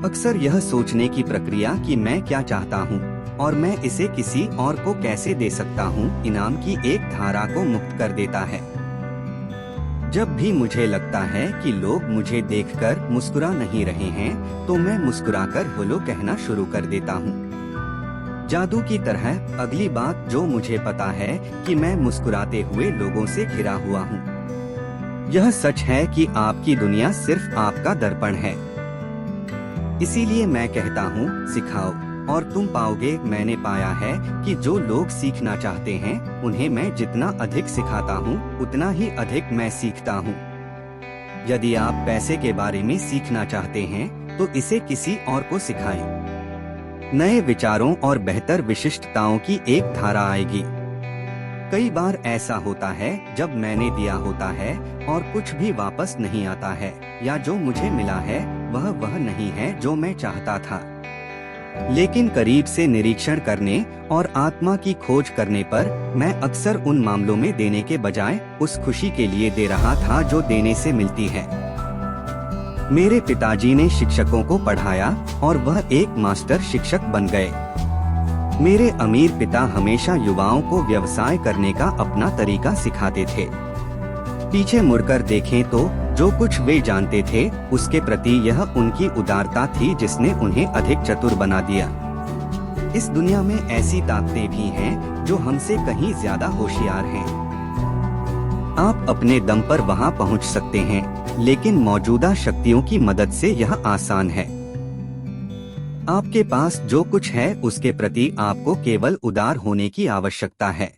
अक्सर यह सोचने की प्रक्रिया कि मैं क्या चाहता हूँ और मैं इसे किसी और को कैसे दे सकता हूँ, इनाम की एक धारा को मुक्त कर देता है। जब भी मुझे लगता है कि लोग मुझे देखकर मुस्कुरा नहीं रहे हैं तो मैं मुस्कुराकर हेलो कहना शुरू कर देता हूँ। जादू की तरह अगली बात जो मुझे पता है कि मैं मुस्कुराते हुए लोगों से घिरा हुआ हूँ। यह सच है कि आपकी दुनिया सिर्फ आपका दर्पण है। इसीलिए मैं कहता हूँ, सिखाओ और तुम पाओगे। मैंने पाया है कि जो लोग सीखना चाहते हैं उन्हें मैं जितना अधिक सिखाता हूँ उतना ही अधिक मैं सीखता हूँ। यदि आप पैसे के बारे में सीखना चाहते हैं तो इसे किसी और को सिखाएं। नए विचारों और बेहतर विशिष्टताओं की एक धारा आएगी। कई बार ऐसा होता है जब मैंने दिया होता है और कुछ भी वापस नहीं आता है, या जो मुझे मिला है वह नहीं है जो मैं चाहता था। लेकिन करीब से निरीक्षण करने और आत्मा की खोज करने पर मैं अक्सर उन मामलों में देने के बजाय उस खुशी के लिए दे रहा था जो देने से मिलती है। मेरे पिताजी ने शिक्षकों को पढ़ाया और वह एक मास्टर शिक्षक बन गए। मेरे अमीर पिता हमेशा युवाओं को व्यवसाय करने का अपना तरीका सिखाते थे। पीछे मुड़कर देखें तो जो कुछ वे जानते थे उसके प्रति यह उनकी उदारता थी जिसने उन्हें अधिक चतुर बना दिया। इस दुनिया में ऐसी ताकतें भी हैं जो हमसे कहीं ज्यादा होशियार हैं। आप अपने दम पर वहां पहुंच सकते हैं, लेकिन मौजूदा शक्तियों की मदद से यह आसान है। आपके पास जो कुछ है उसके प्रति आपको केवल उदार होने की आवश्यकता है।